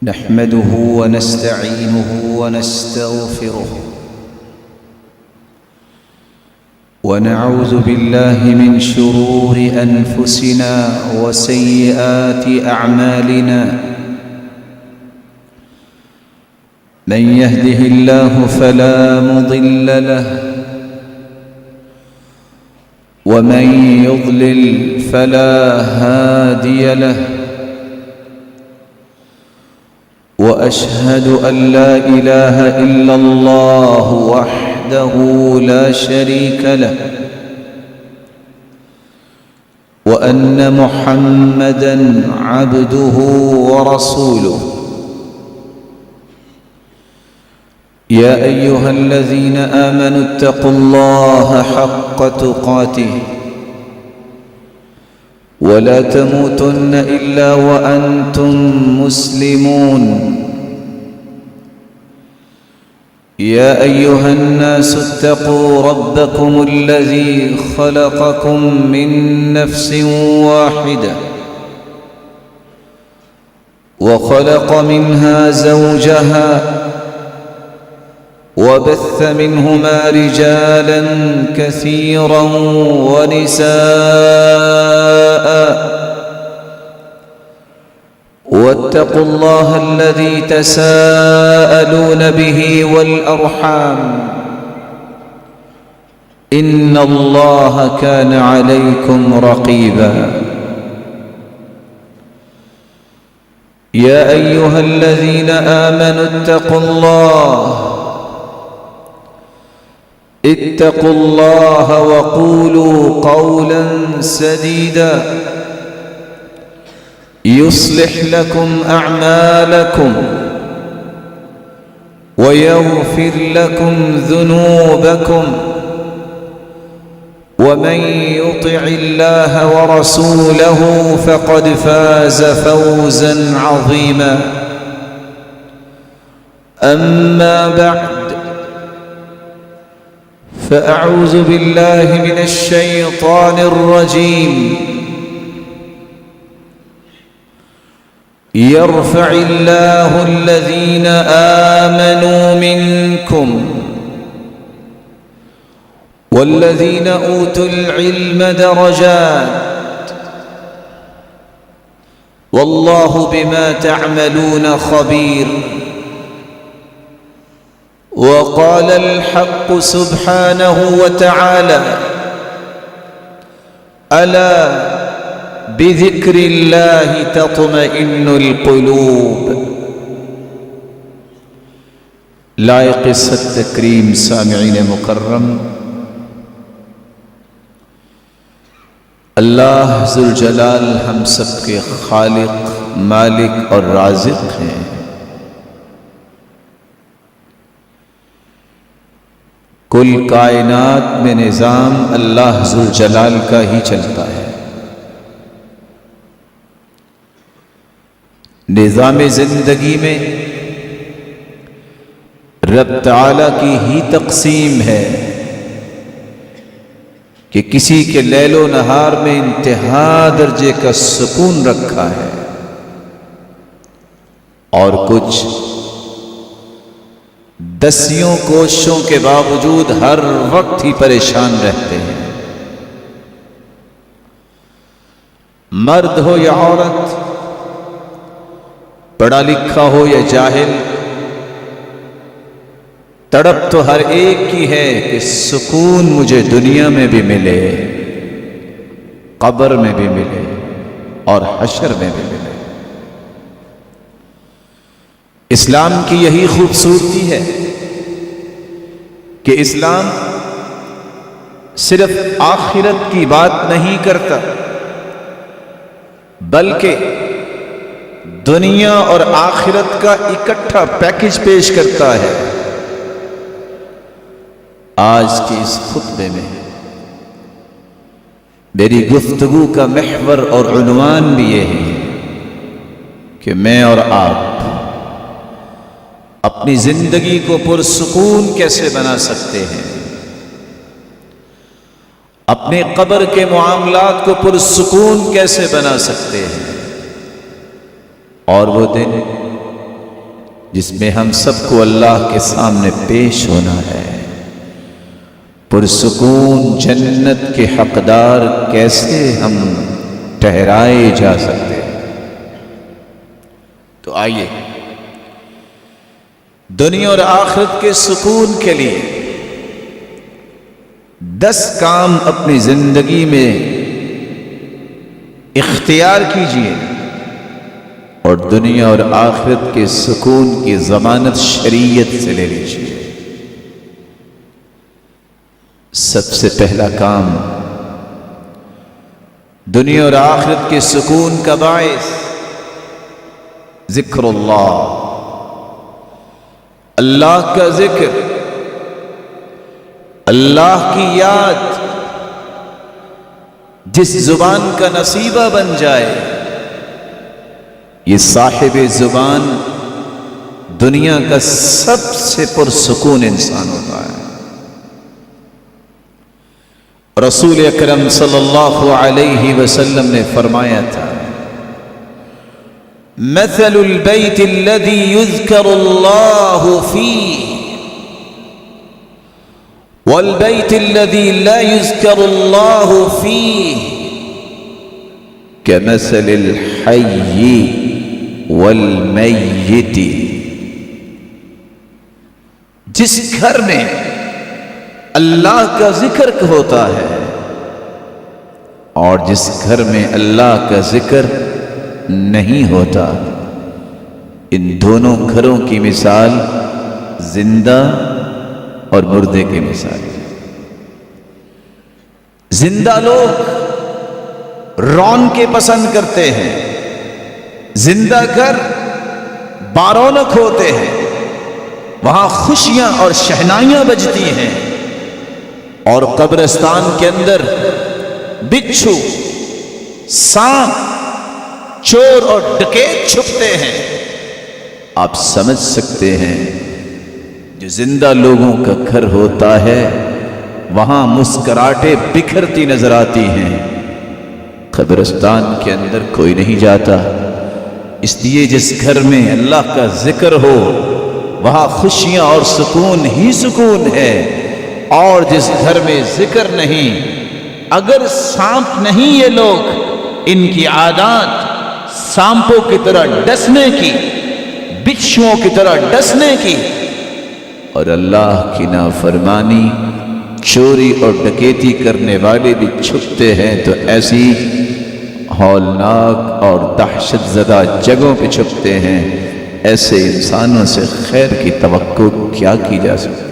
نحمده ونستعينه ونستغفره ونعوذ بالله من شرور أنفسنا وسيئات أعمالنا من يهده الله فلا مضل له ومن يضلل فلا هادي له وأشهد أن لا إله إلا الله وحده لا شريك له وأن محمدًا عبده ورسوله يا أيها الذين آمنوا اتقوا الله حق تقاته ولا تموتن إلا وأنتم مسلمون يا أيها الناس اتقوا ربكم الذي خلقكم من نفس واحدة وخلق منها زوجها وبث منهما رجالا كثيرا ونساء واتقوا الله الذي تساءلون به والأرحام إن الله كان عليكم رقيبا يا أيها الذين آمنوا اتقوا الله وقولوا قولا سديدا يصلح لكم أعمالكم ويغفر لكم ذنوبكم ومن يطع الله ورسوله فقد فاز فوزا عظيما أما بعد فأعوذ بالله من الشيطان الرجيم يرفع الله الذين آمنوا منكم والذين أوتوا العلم درجات والله بما تعملون خبير وقال الحق سبحانه وتعالى ألا بذكر الله تطمئن القلوب لائق التکریم سامعین مکرم، اللہ ذوالجلال ہم سب کے خالق، مالک اور رازق ہیں۔ کل کائنات میں نظام اللہ ذوالجلال کا ہی چلتا ہے۔ نظام زندگی میں رب تعالیٰ کی ہی تقسیم ہے کہ کسی کے لیل و نہار میں انتہا درجے کا سکون رکھا ہے اور کچھ دسیوں کوششوں کے باوجود ہر وقت ہی پریشان رہتے ہیں۔ مرد ہو یا عورت، پڑھا لکھا ہو یا جاہل، تڑپ تو ہر ایک کی ہے کہ سکون مجھے دنیا میں بھی ملے، قبر میں بھی ملے اور حشر میں بھی ملے۔ اسلام کی یہی خوبصورتی ہے کہ اسلام صرف آخرت کی بات نہیں کرتا بلکہ دنیا اور آخرت کا اکٹھا پیکج پیش کرتا ہے۔ آج کے اس خطبے میں میری گفتگو کا محور اور عنوان بھی یہ ہے کہ میں اور آپ اپنی زندگی کو پرسکون کیسے بنا سکتے ہیں، اپنے قبر کے معاملات کو پرسکون کیسے بنا سکتے ہیں، اور وہ دن جس میں ہم سب کو اللہ کے سامنے پیش ہونا ہے، پرسکون جنت کے حقدار کیسے ہم ٹھہرائے جا سکتے ہیں؟ تو آئیے دنیا اور آخرت کے سکون کے لیے 10 کام اپنی زندگی میں اختیار کیجئے اور دنیا اور آخرت کے سکون کی ضمانت شریعت سے لے لیجئے۔ سب سے پہلا کام دنیا اور آخرت کے سکون کا باعث ذکر اللہ، اللہ کا ذکر، اللہ کی یاد جس زبان کا نصیبہ بن جائے، یہ صاحب زبان دنیا کا سب سے پرسکون انسان ہوتا ہے۔ رسول اکرم صلی اللہ علیہ وسلم نے فرمایا تھا، مثل البيت الذي يذكر الله فيه والبيت الذي لا يذكر الله فيه كمثل الحي والميت۔ جس گھر میں اللہ کا ذکر ہوتا ہے اور جس گھر میں اللہ کا ذکر نہیں ہوتا، ان دونوں گھروں کی مثال زندہ اور مردے کی مثال ہے۔ زندہ لوگ رونقیں پسند کرتے ہیں، زندہ گھر بارونق ہوتے ہیں، وہاں خوشیاں اور شہنائیاں بجتی ہیں، اور قبرستان کے اندر بچھو، سانپ، چور اور ڈکیت چھپتے ہیں۔ آپ سمجھ سکتے ہیں جو زندہ لوگوں کا گھر ہوتا ہے وہاں مسکراہٹیں بکھرتی نظر آتی ہیں، قبرستان کے اندر کوئی نہیں جاتا۔ اس لیے جس گھر میں اللہ کا ذکر ہو وہاں خوشیاں اور سکون ہی سکون ہے، اور جس گھر میں ذکر نہیں، اگر سانپ نہیں یہ لوگ، ان کی عادات سانپوں کی طرح ڈسنے کی، بچھوؤں کی طرح ڈسنے کی، اور اللہ کی نافرمانی، چوری اور ڈکیتی کرنے والے بھی چھپتے ہیں تو ایسی ہولناک اور دہشت زدہ جگہوں پہ چھپتے ہیں۔ ایسے انسانوں سے خیر کی توقع کیا کی جا سکتی؟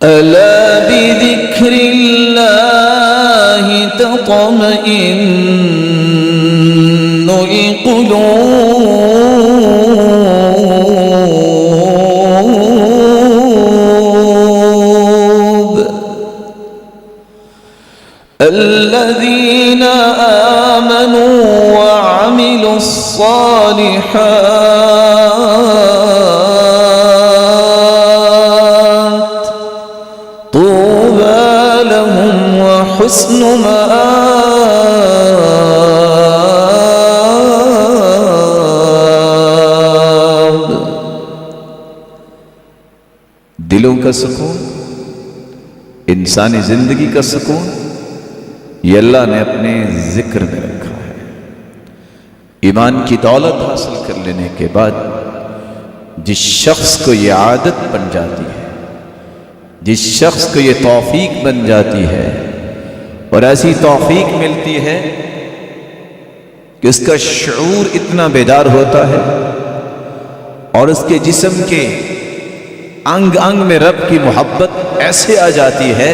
الا بذکر اللہ تطمئن القلوب الذین آمنوا وعملوا الصالحات طوبى لهم وحسن مآب۔ دلوں کا سکون، انسانی زندگی کا سکون، یہ اللہ نے اپنے ذکر میں رکھا ہے۔ ایمان کی دولت حاصل کر لینے کے بعد جس شخص کو یہ عادت بن جاتی ہے، جس شخص کو یہ توفیق بن جاتی ہے، اور ایسی توفیق ملتی ہے کہ اس کا شعور اتنا بیدار ہوتا ہے اور اس کے جسم کے انگ انگ میں رب کی محبت ایسے آ جاتی ہے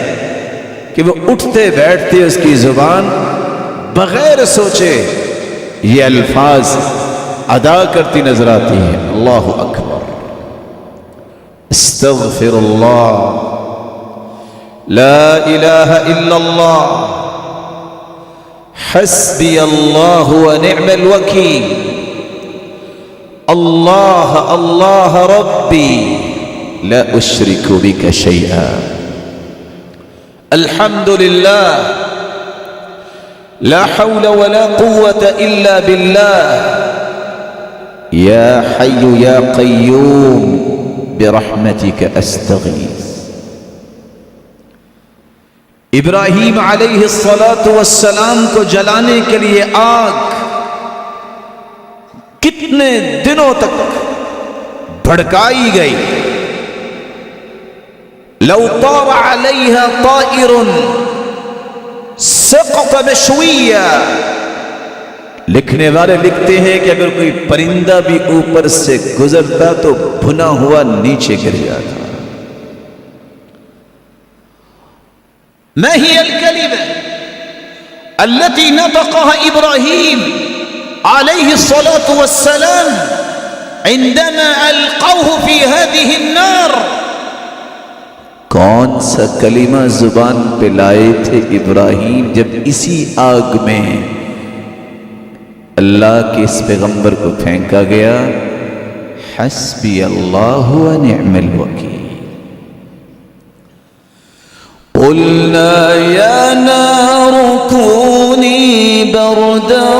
کہ وہ اٹھتے بیٹھتے اس کی زبان بغیر سوچے یہ الفاظ ادا کرتی نظر آتی ہے۔ اللہ اکبر، استغفر اللہ، لا الہ الا اللہ، حسبی اللہ ونعم الوکیل، اللہ اللہ ربی لا اشرک بک شیئا، الحمد للہ، لا حول ولا قوة الا باللہ، یا حی یا قیوم برحمتک استغیث۔ ابراہیم علیہ السلام کو جلانے کے لیے آگ کتنے دنوں تک بھڑکائی گئی۔ لو طار علیہا طائر سقط مشویا، لکھنے والے لکھتے ہیں کہ اگر کوئی پرندہ بھی اوپر سے گزرتا تو بھنا ہوا نیچے گر جاتا۔ ما هي الكلمة التي نطقها إبراهيم عليه الصلاة والسلام عندما ألقوه في هذه النار؟ کون سا کلمہ زبان پہ لائے تھے ابراہیم جب اسی آگ میں اللہ کے اس پیغمبر کو پھینکا گیا؟ حسبی اللہ و نعم الوکیل۔ قلنا یا نار کونی بردا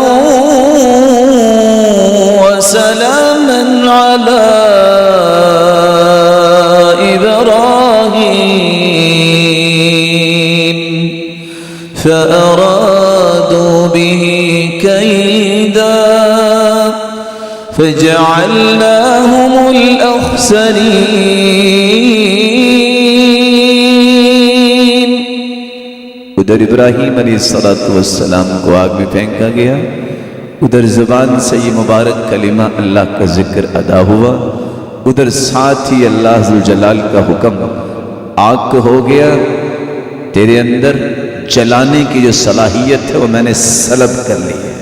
وسلاما علی ابراہیم فأرادوا به كيدا فجعلناهم الأخسرين۔ ادھر ابراہیم علیہ السلام کو آگ میں پھینکا گیا، ادھر زبان سے یہ مبارک کلمہ اللہ کا ذکر ادا ہوا، ادھر ساتھ ہی اللہ ذوالجلال کا حکم آگ کو ہو گیا تیرے اندر چلانے کی جو صلاحیت ہے وہ میں نے سلب کر لی ہے،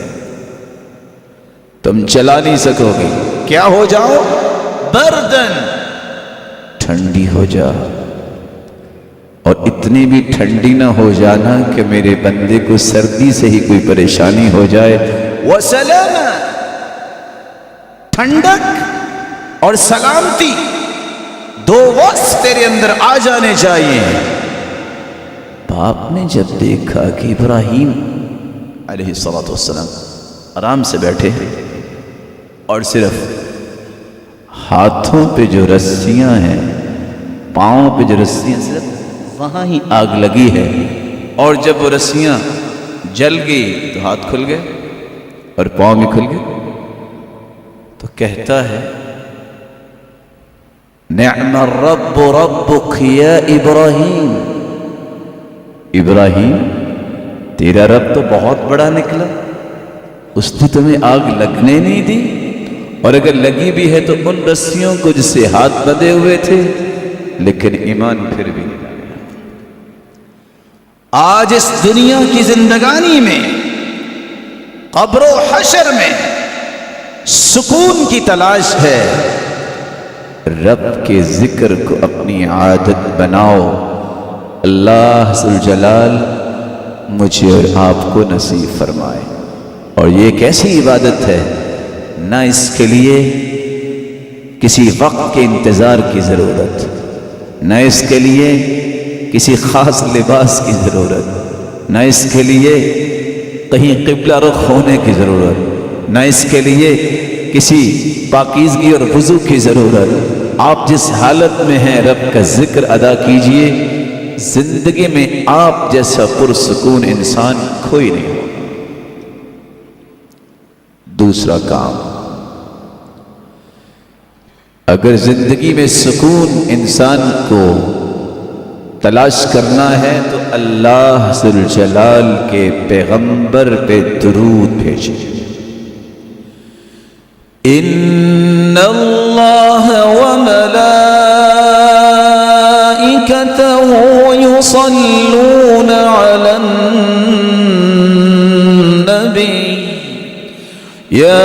تم چلا نہیں سکو گے۔ کیا ہو جاؤ؟ بردن، ٹھنڈی ہو جا، اور اتنی بھی ٹھنڈی نہ ہو جانا کہ میرے بندے کو سردی سے ہی کوئی پریشانی ہو جائے۔ وسلامہ، ٹھنڈک اور سلامتی دو وصف تیرے اندر آ جانے چاہیے۔ باپ نے جب دیکھا کہ ابراہیم علیہ السلام آرام سے بیٹھے ہیں اور صرف ہاتھوں پہ جو رسیاں ہیں، پاؤں پہ جو رسیاں، صرف وہاں ہی آگ لگی ہے، اور جب وہ رسیاں جل گئی تو ہاتھ کھل گئے اور پاؤں بھی کھل گئے، تو کہتا ہے نعم الرب ربک یا ابراہیم، ابراہیم تیرا رب تو بہت بڑا نکلا، اس نے تمہیں آگ لگنے نہیں دی، اور اگر لگی بھی ہے تو ان رسیوں کو جس سے ہاتھ بندھے ہوئے تھے، لیکن ایمان پھر بھی نہیں لایا۔ آج اس دنیا کی زندگانی میں، قبر و حشر میں سکون کی تلاش ہے، رب کے ذکر کو اپنی عادت بناؤ۔ اللہ ذوالجلال مجھے اور آپ کو نصیب فرمائے۔ اور یہ ایک ایسی عبادت ہے، نہ اس کے لیے کسی وقت کے انتظار کی ضرورت، نہ اس کے لیے کسی خاص لباس کی ضرورت، نہ اس کے لیے کہیں قبلہ رخ ہونے کی ضرورت، نہ اس کے لیے کسی پاکیزگی اور وضو کی ضرورت۔ آپ جس حالت میں ہیں رب کا ذکر ادا کیجئے، زندگی میں آپ جیسا پرسکون انسان کوئی نہیں ہو۔ دوسرا کام، اگر زندگی میں سکون انسان کو تلاش کرنا ہے تو اللہ ذوالجلال کے پیغمبر پہ درود بھیجیں۔ ان اللہ وملائکتہ یصلون علی النبی یا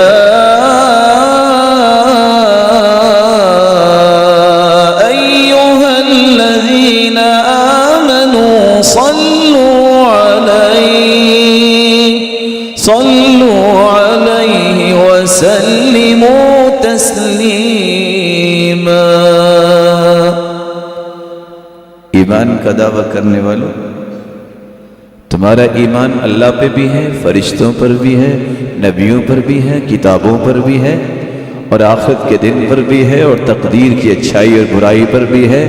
ایہا الذین آمنوا صلوا علیہ وسلموا تسلیما۔ ایمان کا دعویٰ کرنے والوں، تمہارا ایمان اللہ پہ بھی ہے، فرشتوں پر بھی ہے، نبیوں پر بھی ہے، کتابوں پر بھی ہے، اور آخرت کے دن پر بھی ہے اور تقدیر کی اچھائی اور برائی پر بھی ہے۔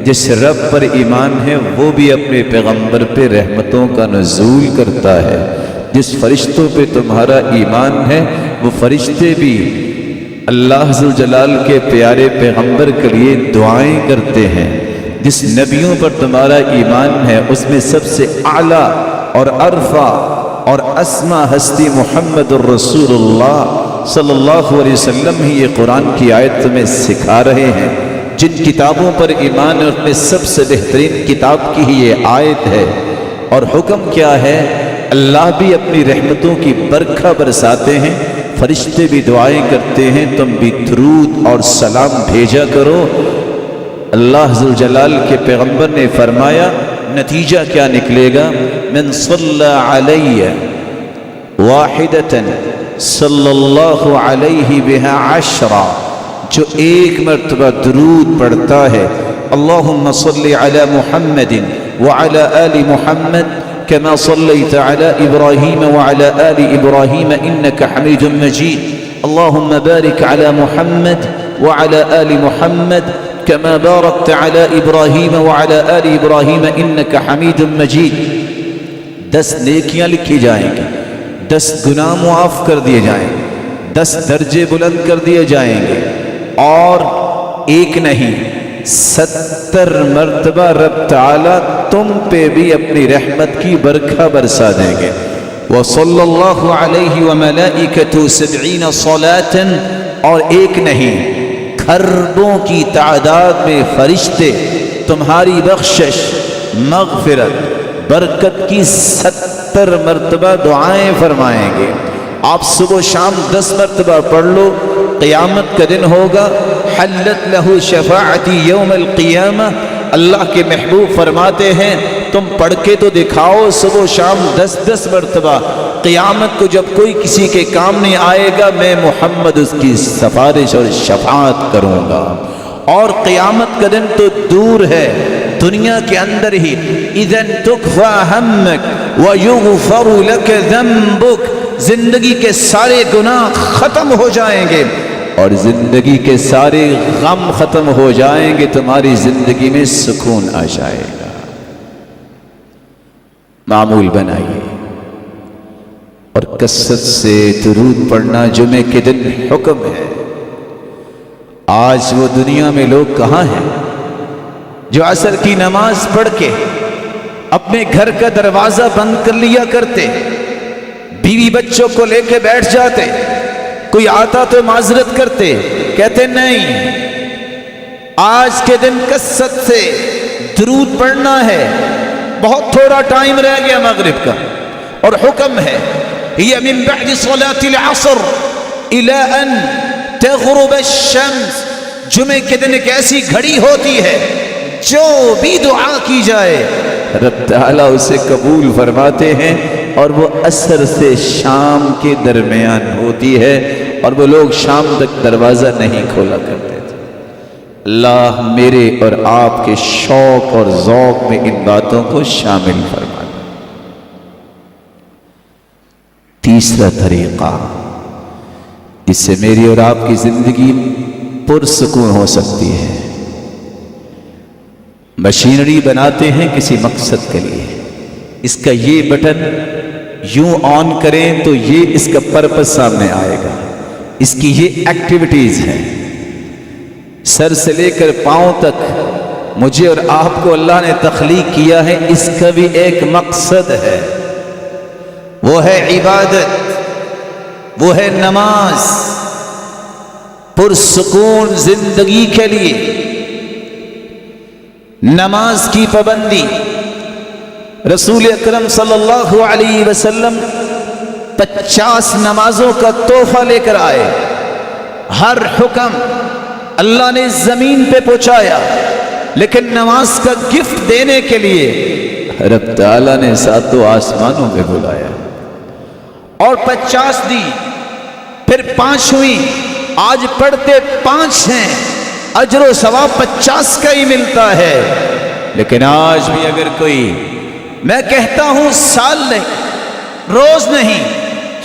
جس رب پر ایمان ہے وہ بھی اپنے پیغمبر پہ رحمتوں کا نزول کرتا ہے۔ جس فرشتوں پہ تمہارا ایمان ہے وہ فرشتے بھی اللہ ذوالجلال کے پیارے پیغمبر کے لیے دعائیں کرتے ہیں۔ جس نبیوں پر تمہارا ایمان ہے اس میں سب سے اعلیٰ اور ارفع اور اسما ہستی محمد الرسول اللہ صلی اللہ علیہ وسلم ہی یہ قرآن کی آیت تمہیں سکھا رہے ہیں۔ جن کتابوں پر ایمان ہے اس میں سب سے بہترین کتاب کی ہی یہ آیت ہے۔ اور حکم کیا ہے؟ اللہ بھی اپنی رحمتوں کی برکھا برساتے ہیں، فرشتے بھی دعائیں کرتے ہیں، تم بھی درود اور سلام بھیجا کرو۔ اللہ ذوالجلال کے پیغمبر نے فرمایا نتیجہ کیا نکلے گا؟ من صلی علی واحدۃ صلی اللہ علیہ بہا عشرہ، جو ایک مرتبہ درود پڑھتا ہے اللہم صلی علی محمد وعلی آل محمد كما صليت على إبراهيم وعلى آل إبراهيم إنك حميد مجيد اللهم بارك على محمد وعلى آل محمد كما باركت على إبراهيم وعلى آل إبراهيم إنك حميد مجيد۔ 10 نیکیاں لکھی جائیں گی، 10 گناہ معاف کر دیے جائیں گے، 10 درجے بلند کر دیے جائیں گے، اور ایک نہیں 70 مرتبہ رب تعالیٰ تم پہ بھی اپنی رحمت کی برکھا برسا دیں گے۔ وصلی اللہ علیہ وملائکۃ 70 صلاۃ، اور ایک نہیں کھربوں کی تعداد میں فرشتے تمہاری بخشش، مغفرت، برکت کی 70 مرتبہ دعائیں فرمائیں گے۔ آپ صبح و شام 10 مرتبہ پڑھ لو، قیامت کا دن ہوگا حلت لہ شفاعتی یوم القیامہ۔ اللہ کے محبوب فرماتے ہیں تم پڑھ کے تو دکھاؤ صبح و شام 10 مرتبہ، قیامت کو جب کوئی کسی کے کام نہیں آئے گا میں محمد اس کی سفارش اور شفاعت کروں گا۔ اور قیامت کا دن تو دور ہے، دنیا کے اندر ہی اذن تکفی ہمک ویغفر لک ذنبک، زندگی کے سارے گناہ ختم ہو جائیں گے اور زندگی کے سارے غم ختم ہو جائیں گے، تمہاری زندگی میں سکون آ جائے گا۔ معمول بنائیے اور کثرت سے درود پڑھنا جمعے کے دن حکم ہے۔ آج وہ دنیا میں لوگ کہاں ہیں جو عصر کی نماز پڑھ کے اپنے گھر کا دروازہ بند کر لیا کرتے، بیوی بچوں کو لے کے بیٹھ جاتے، کوئی آتا تو معذرت کرتے، کہتے نہیں آج کے دن کثرت سے درود پڑھنا ہے، بہت تھوڑا ٹائم رہ گیا مغرب کا، اور حکم ہے یہ من بعد صلاة العصر الى ان تغرب الشمس، جمعے کے دن ایک ایسی گھڑی ہوتی ہے جو بھی دعا کی جائے رب تعالیٰ اسے قبول فرماتے ہیں، اور وہ عصر سے شام کے درمیان ہوتی ہے، اور وہ لوگ شام تک دروازہ نہیں کھولا کرتے تھے۔ اللہ میرے اور آپ کے شوق اور ذوق میں ان باتوں کو شامل فرما دے۔ تیسرا طریقہ جس سے میری اور آپ کی زندگی پرسکون ہو سکتی ہے، مشینری بناتے ہیں کسی مقصد کے لیے، اس کا یہ بٹن یوں آن کریں تو یہ اس کا پرپس سامنے آئے گا، اس کی یہ ایکٹیویٹیز ہیں، سر سے لے کر پاؤں تک مجھے اور آپ کو اللہ نے تخلیق کیا ہے، اس کا بھی ایک مقصد ہے، وہ ہے عبادت، وہ ہے نماز، پرسکون زندگی کے لیے نماز کی پابندی۔ رسول اکرم صلی اللہ علیہ وسلم 50 نمازوں کا تحفہ لے کر آئے، ہر حکم اللہ نے زمین پہ پہنچایا، لیکن نماز کا گفٹ دینے کے لیے رب تعالیٰ نے 7 آسمانوں میں بلایا اور 50 دی، پھر 5 ہوئی، آج پڑھتے 5 ہیں، اجر و ثواب 50 کا ہی ملتا ہے۔ لیکن آج بھی اگر کوئی، میں کہتا ہوں سال نہیں، روز نہیں،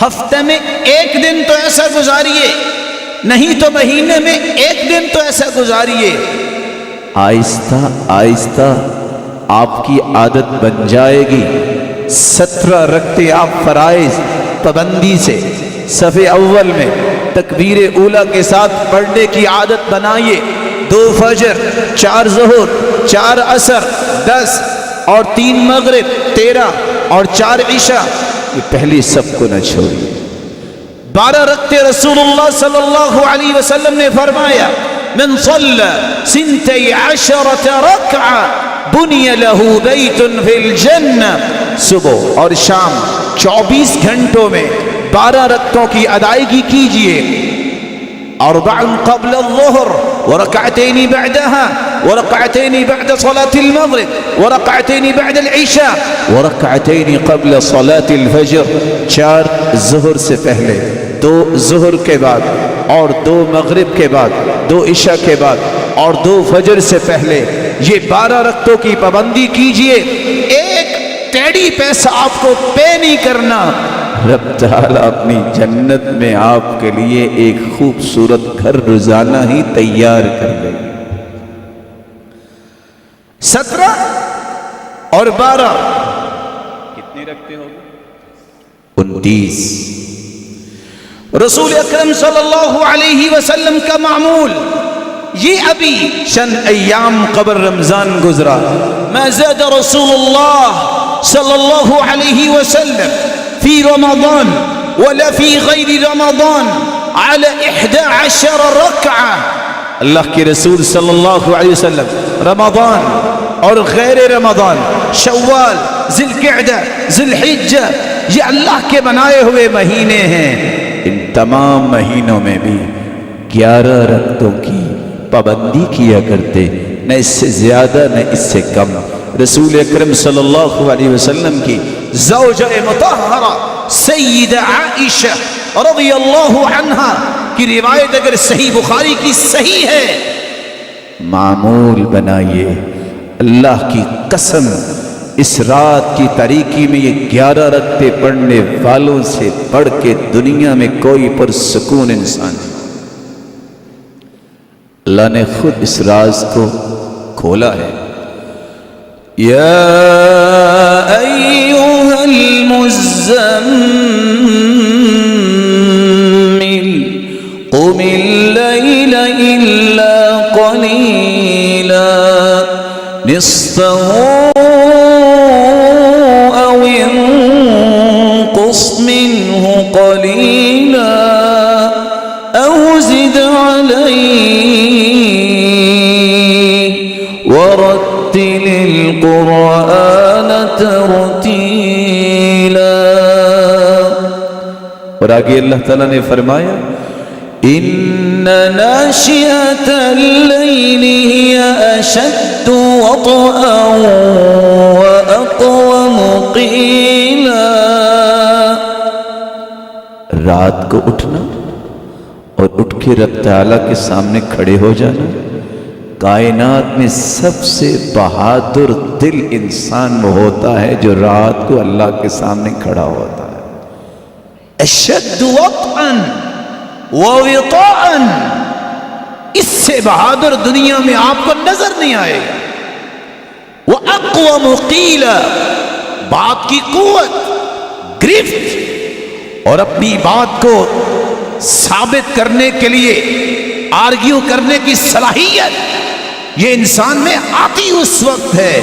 ہفتے میں 1 دن تو ایسا گزاریے نہیں تو مہینے میں ایک دن تو ایسا گزاریے۔ آہستہ آہستہ آپ کی عادت بن جائے گی۔ 17 رکعتیں آپ فرائض پابندی سے صف اول میں تکبیر اولیٰ کے ساتھ پڑھنے کی عادت بنائیے۔ 2 فجر، 4 ظہر، 4 عصر، 10 اور 3 مغرب، 13 اور 4 عشاء، یہ پہلی سب کو نہ چھوڑیے۔ 12 رکعتیں رسول اللہ صلی اللہ علیہ وسلم نے فرمایا من صلی 12 رکعہ بنی لہ بیت فی الجنہ، صبح اور شام 24 گھنٹوں میں 12 رکعتوں کی ادائیگی کیجئے۔ 4 قبل الظہر ورکعتین بعدها ورکعتین بعد صلاة المغرب ورکعتین بعد العشاء ورکعتین قبل صلاة الفجر، 4 ظہر سے پہلے، 2 ظہر کے بعد اور 2 مغرب کے بعد، 2 عشاء کے بعد اور 2 فجر سے پہلے، یہ 12 رکعتوں کی پابندی کیجئے۔ ایک ٹیڑی پیسہ آپ کو پے نہیں کرنا، رب تعالیٰ اپنی جنت میں آپ کے لیے ایک خوبصورت گھر روزانہ ہی تیار کر دے گی۔ 17 اور 12 کتنے رکھتے ہو گے؟ 29۔ رسول اکرم صلی اللہ علیہ وسلم کا معمول یہ ابھی چند ایام قبل رمضان گزرا، ما زاد رسول اللہ صلی اللہ علیہ وسلم فی رمضان ولا فی غیر رمضان على 11 رکعہ۔ اللہ کے رسول صلی اللہ علیہ وسلم رمضان اور غیر رمضان، شوال، ذی القعدہ، ذی الحجہ، یہ اللہ کے بنائے ہوئے مہینے ہیں، ان تمام مہینوں میں بھی 11 رکعتوں کی پابندی کیا کرتے، نہ اس سے زیادہ نہ اس سے کم۔ رسول اکرم صلی اللہ علیہ وسلم کی زوجہ مطہرہ سیدہ عائشہ رضی اللہ عنہا کی روایت اگر صحیح بخاری کی صحیح ہے، معمول بنائیے، اللہ کی قسم اس رات کی تاریکی میں یہ 11 رکعتیں پڑھنے والوں سے بڑھ کے دنیا میں کوئی پرسکون انسان نہیں۔ اللہ نے خود اس راز کو کھولا ہے۔ یا ایہا المزمل قم اللیل الا قلیلا نصفہ او انقص منہ قلیلا او زد علیہ ورتل القرآن ترتیلا۔ اور آگے اللہ تعالیٰ نے فرمایا ان ناشئۃ اللیل ہی اشد وطئا واقوم قیلا۔ رات کو اٹھنا اور اٹھ کے رب تعالیٰ کے سامنے کھڑے ہو جانا، کائنات میں سب سے بہادر دل انسان وہ ہوتا ہے جو رات کو اللہ کے سامنے کھڑا ہوتا ہے۔ اشد وطئا ووطاء، اس سے بہادر دنیا میں آپ کو نظر نہیں آئے گا۔ وَأَقْوَمُ قِيلَ، بات کی قوت، گرفت اور اپنی بات کو ثابت کرنے کے لیے آرگیو کرنے کی صلاحیت یہ انسان میں آتی اس وقت ہے۔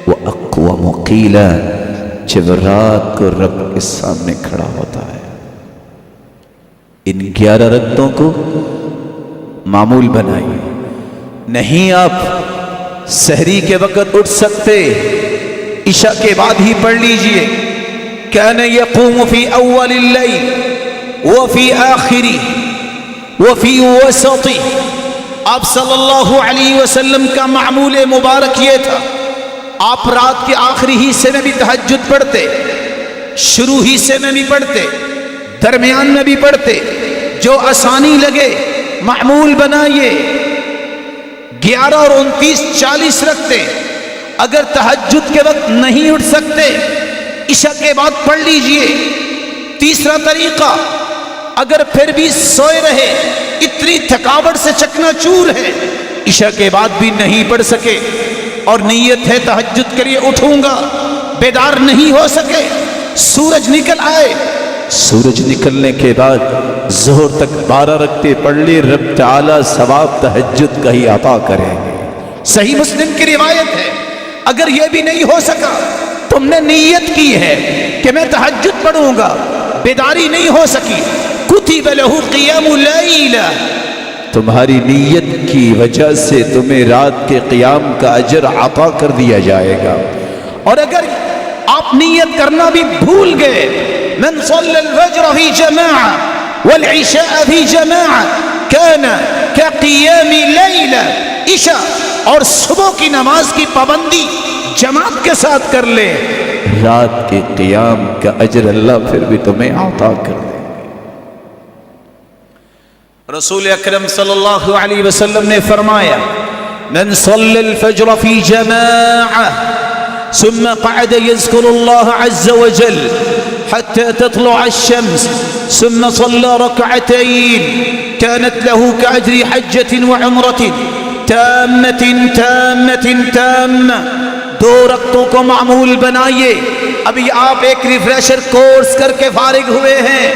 وَأَقْوَمُ قِيلَ، جب رات کو رب کے سامنے کھڑا ہوتا ہے۔ ان 11 رکعتوں کو معمول بنائیے۔ نہیں آپ سحری کے وقت اٹھ سکتے، عشاء کے بعد ہی پڑھ لیجئے۔ كان يقوم في اول الليل وفي آخره وفي وسطه، آپ صلی اللہ علیہ وسلم کا معمول مبارک یہ تھا، آپ رات کے آخری حصے میں بھی تہجد پڑھتے، شروع حصے میں بھی پڑھتے، درمیان میں بھی پڑھتے، جو آسانی لگے معمول بنائیے۔ 11 اور 29 40 رکھتے۔ اگر تہجد کے وقت نہیں اٹھ سکتے، عشاء کے بعد پڑھ لیجئے۔ تیسرا طریقہ اگر پھر بھی سوئے رہے، اتنی تھکاوٹ سے چکنا چور ہے، عشاء کے بعد بھی نہیں پڑھ سکے اور نیت ہے تہجد کے لیے اٹھوں گا، بیدار نہیں ہو سکے، سورج نکل آئے، سورج نکلنے کے بعد ظہر تک 12 رکعتیں پڑھ لی، رب تعالی ثواب تہجد کا ہی عطا کریں گے۔ صحیح مسلم کی روایت ہے، اگر یہ بھی نہیں ہو سکا، تم نے نیت کی ہے کہ میں تہجد پڑھوں گا، بیداری نہیں ہو سکی، کتب لہ قیام اللیل، تمہاری نیت کی وجہ سے تمہیں رات کے قیام کا اجر عطا کر دیا جائے گا۔ اور اگر آپ نیت کرنا بھی بھول گئے، من صلی الفجر فی جماعہ والعشاء فی جماعہ کان کقیام لیل، عشاء اور صبح کی نماز کی پابندی جماعت کے ساتھ کر لے، رات کے قیام کا اجر اللہ پھر بھی تمہیں عطا کر دے۔ رسول اکرم صلی اللہ علیہ وسلم نے فرمایا، من صلی الفجر فی جماعہ ثم قعد يذكر الله عز وجل حتى تطلع الشمس ثم صلى ركعتين كانت له كأجر حجة وعمرة تامة تامة تامة۔ 2 رکعتوں کو معمول بنائیے۔ ابھی آپ ایک ریفریشر کورس کر کے فارغ ہوئے ہیں،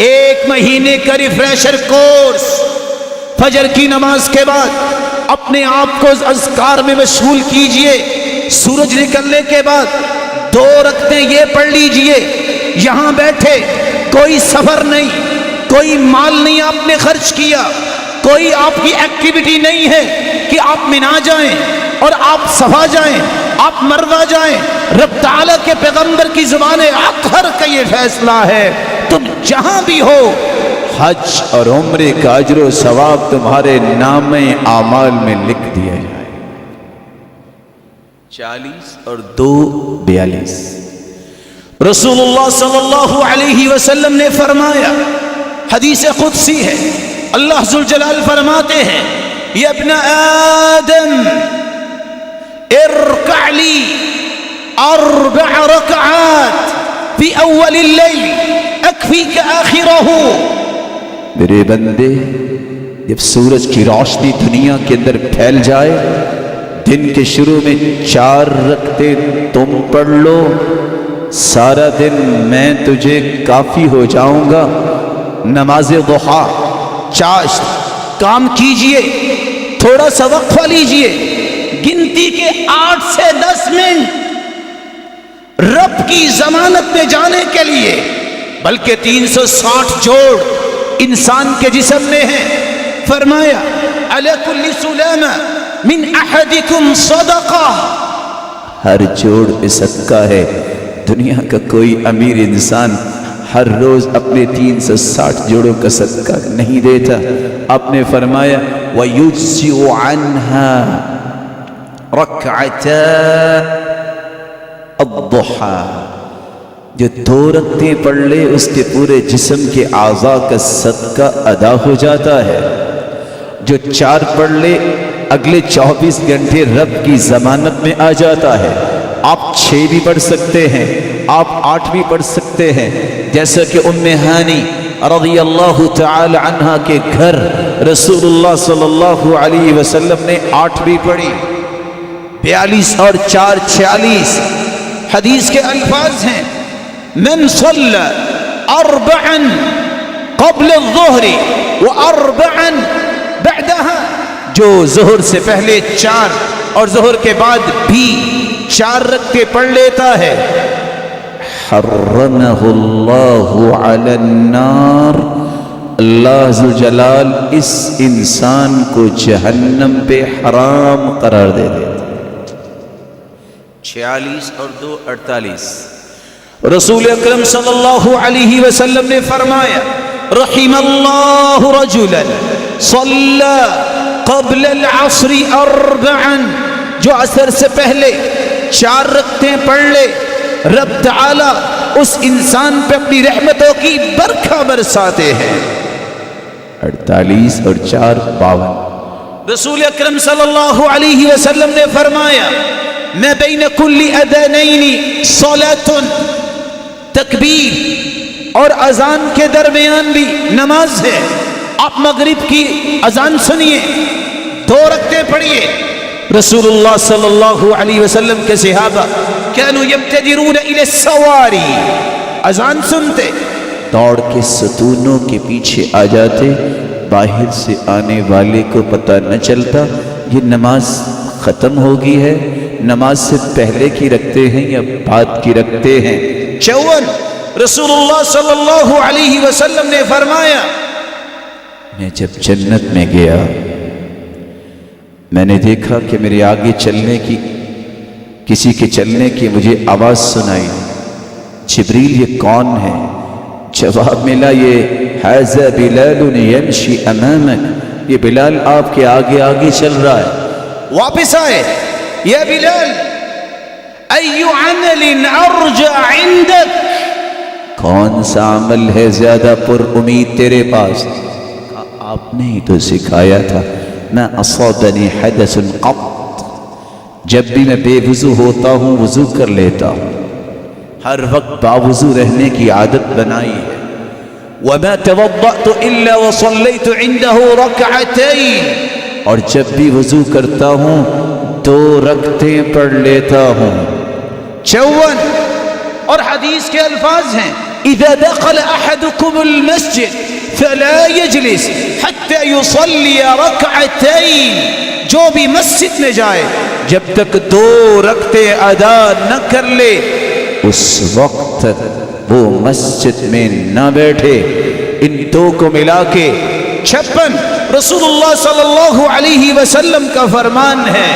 1 مہینے کا ریفریشر کورس۔ فجر کی نماز کے بعد اپنے آپ کو اذکار میں مشغول کیجئے، سورج نکلنے کے بعد 2 رکعتیں یہ پڑھ لیجئے، یہاں بیٹھے، کوئی سفر نہیں، کوئی مال نہیں آپ نے خرچ کیا، کوئی آپ کی ایکٹیویٹی نہیں ہے کہ آپ منا جائیں اور آپ صفا جائیں، آپ مروہ جائیں۔ رب تعالیٰ کے پیغمبر کی زبان اطہر کا یہ فیصلہ ہے، تم جہاں بھی ہو، حج اور عمرے کا اجر و ثواب تمہارے نام اعمال میں لکھ دیا جائے۔ 40 اور 2 42۔ رسول اللہ صلی اللہ علیہ وسلم نے فرمایا، حدیث قدسی ہے، اللہ ذوالجلال فرماتے ہیں، یا ابن آدم ارکع لی 4 رکعات فی اول اللیل اکفیک آخرہ۔ میرے بندے، جب سورج کی روشنی دنیا کے اندر پھیل جائے، دن کے شروع میں 4 رکعتیں تم پڑھ لو، سارا دن میں تجھے کافی ہو جاؤں گا۔ نماز ضحیٰ، چاشت، کام کیجئے، تھوڑا سا وقفہ لیجئے، گنتی کے 8 سے 10 منٹ رب کی ضمانت میں جانے کے لیے، بلکہ 360 جوڑ انسان کے جسم میں ہیں۔ فرمایا، علی کل سلامہ من احدکم صدقہ، ہر جوڑ پہ صدقہ ہے۔ دنیا کا کوئی امیر انسان ہر روز اپنے 360 جوڑوں کا صدقہ نہیں دیتا۔ آپ نے فرمایا، وَيُجْزِئُ عَنْهَا رَكْعَتَا الضُّحَى، جو 2 رکعتیں پڑھ لے اس کے پورے جسم کے اعضاء کا صدقہ ادا ہو جاتا ہے۔ جو 4 پڑھ لے اگلے 24 گھنٹے رب کی ضمانت میں آ جاتا ہے۔ آپ 6 بھی پڑھ سکتے ہیں، آپ 8 بھی پڑھ سکتے ہیں، جیسا کہ ام ہانی رضی اللہ تعالی عنہ کے گھر رسول اللہ صلی اللہ علیہ وسلم نے 8 بھی پڑھی۔ 42 اور 4 46۔ حدیث کے الفاظ ہیں، من صلی 4 قبل الظہر و4 بعدها، جو ظہر سے پہلے 4 اور ظہر کے بعد بھی 4 رکعتیں پڑھ لیتا ہے، حرمہ اللہ علی النار، اللہ ذوالجلال اس انسان کو جہنم پہ حرام قرار دے دیتا۔ 46 اور 2 48۔ رسول اکرم صلی اللہ علیہ وسلم نے فرمایا، رحم اللہ رجلا صلی قبل العصر 4، جو عصر سے پہلے 4 رکعتیں پڑھ لے، رب تعالی اس انسان پہ اپنی رحمتوں کی برکھا برساتے ہیں۔ 48 اور 4 52۔ رسول اکرم صلی اللہ علیہ وسلم نے فرمایا، میں بین کل اذانین صلاۃ، تکبیر اور اذان کے درمیان بھی نماز ہے. آپ مغرب کی اذان سنیے، 2 رکعتیں پڑھیے. رسول اللہ صلی اللہ علیہ وسلم کے صحابہ كانوا يبتدرون الى السواری، اذان سنتے دوڑ کے ستونوں کے پیچھے آ جاتے. باہر سے آنے والے کو پتہ نہ چلتا یہ نماز ختم ہوگی ہے، نماز سے پہلے کی رکھتے ہیں یا بعد کی رکھتے ہیں. 54 رسول اللہ صلی اللہ علیہ وسلم نے فرمایا میں جب جنت میں گیا میں نے دیکھا کہ میرے آگے چلنے کی کسی کے چلنے کی مجھے آواز سنائی. جبریل یہ کون ہے؟ جواب ملا یہ ھذا بلال یمشی امامک، یہ بلال آپ کے آگے آگے چل رہا ہے. واپس آئے، یا بلال ای عمل ارجع عندک، کون سا عمل ہے زیادہ پر امید تیرے پاس؟ آپ نے ہی تو سکھایا تھا ما اصابنی حدث قط، جب بھی میں بے وضو ہوتا ہوں وضو کر لیتا ہوں، ہر وقت باوضو رہنے کی عادت بنائی ہے. وما توضأت الا وصليت عنده ركعتين، اور جب بھی وضو کرتا ہوں 2 رکعتیں پڑھ لیتا ہوں. 54 اور حدیث کے الفاظ ہیں اذا دخل احدكم المسجد فلا يجلس حتى يصلي ركعتين، جو بھی مسجد میں جائے جب تک 2 رکعتیں ادا نہ کر لے اس وقت تک وہ مسجد میں نہ بیٹھے. ان 2 کو ملا کے 56 رسول اللہ صلی اللہ علیہ وسلم کا فرمان ہے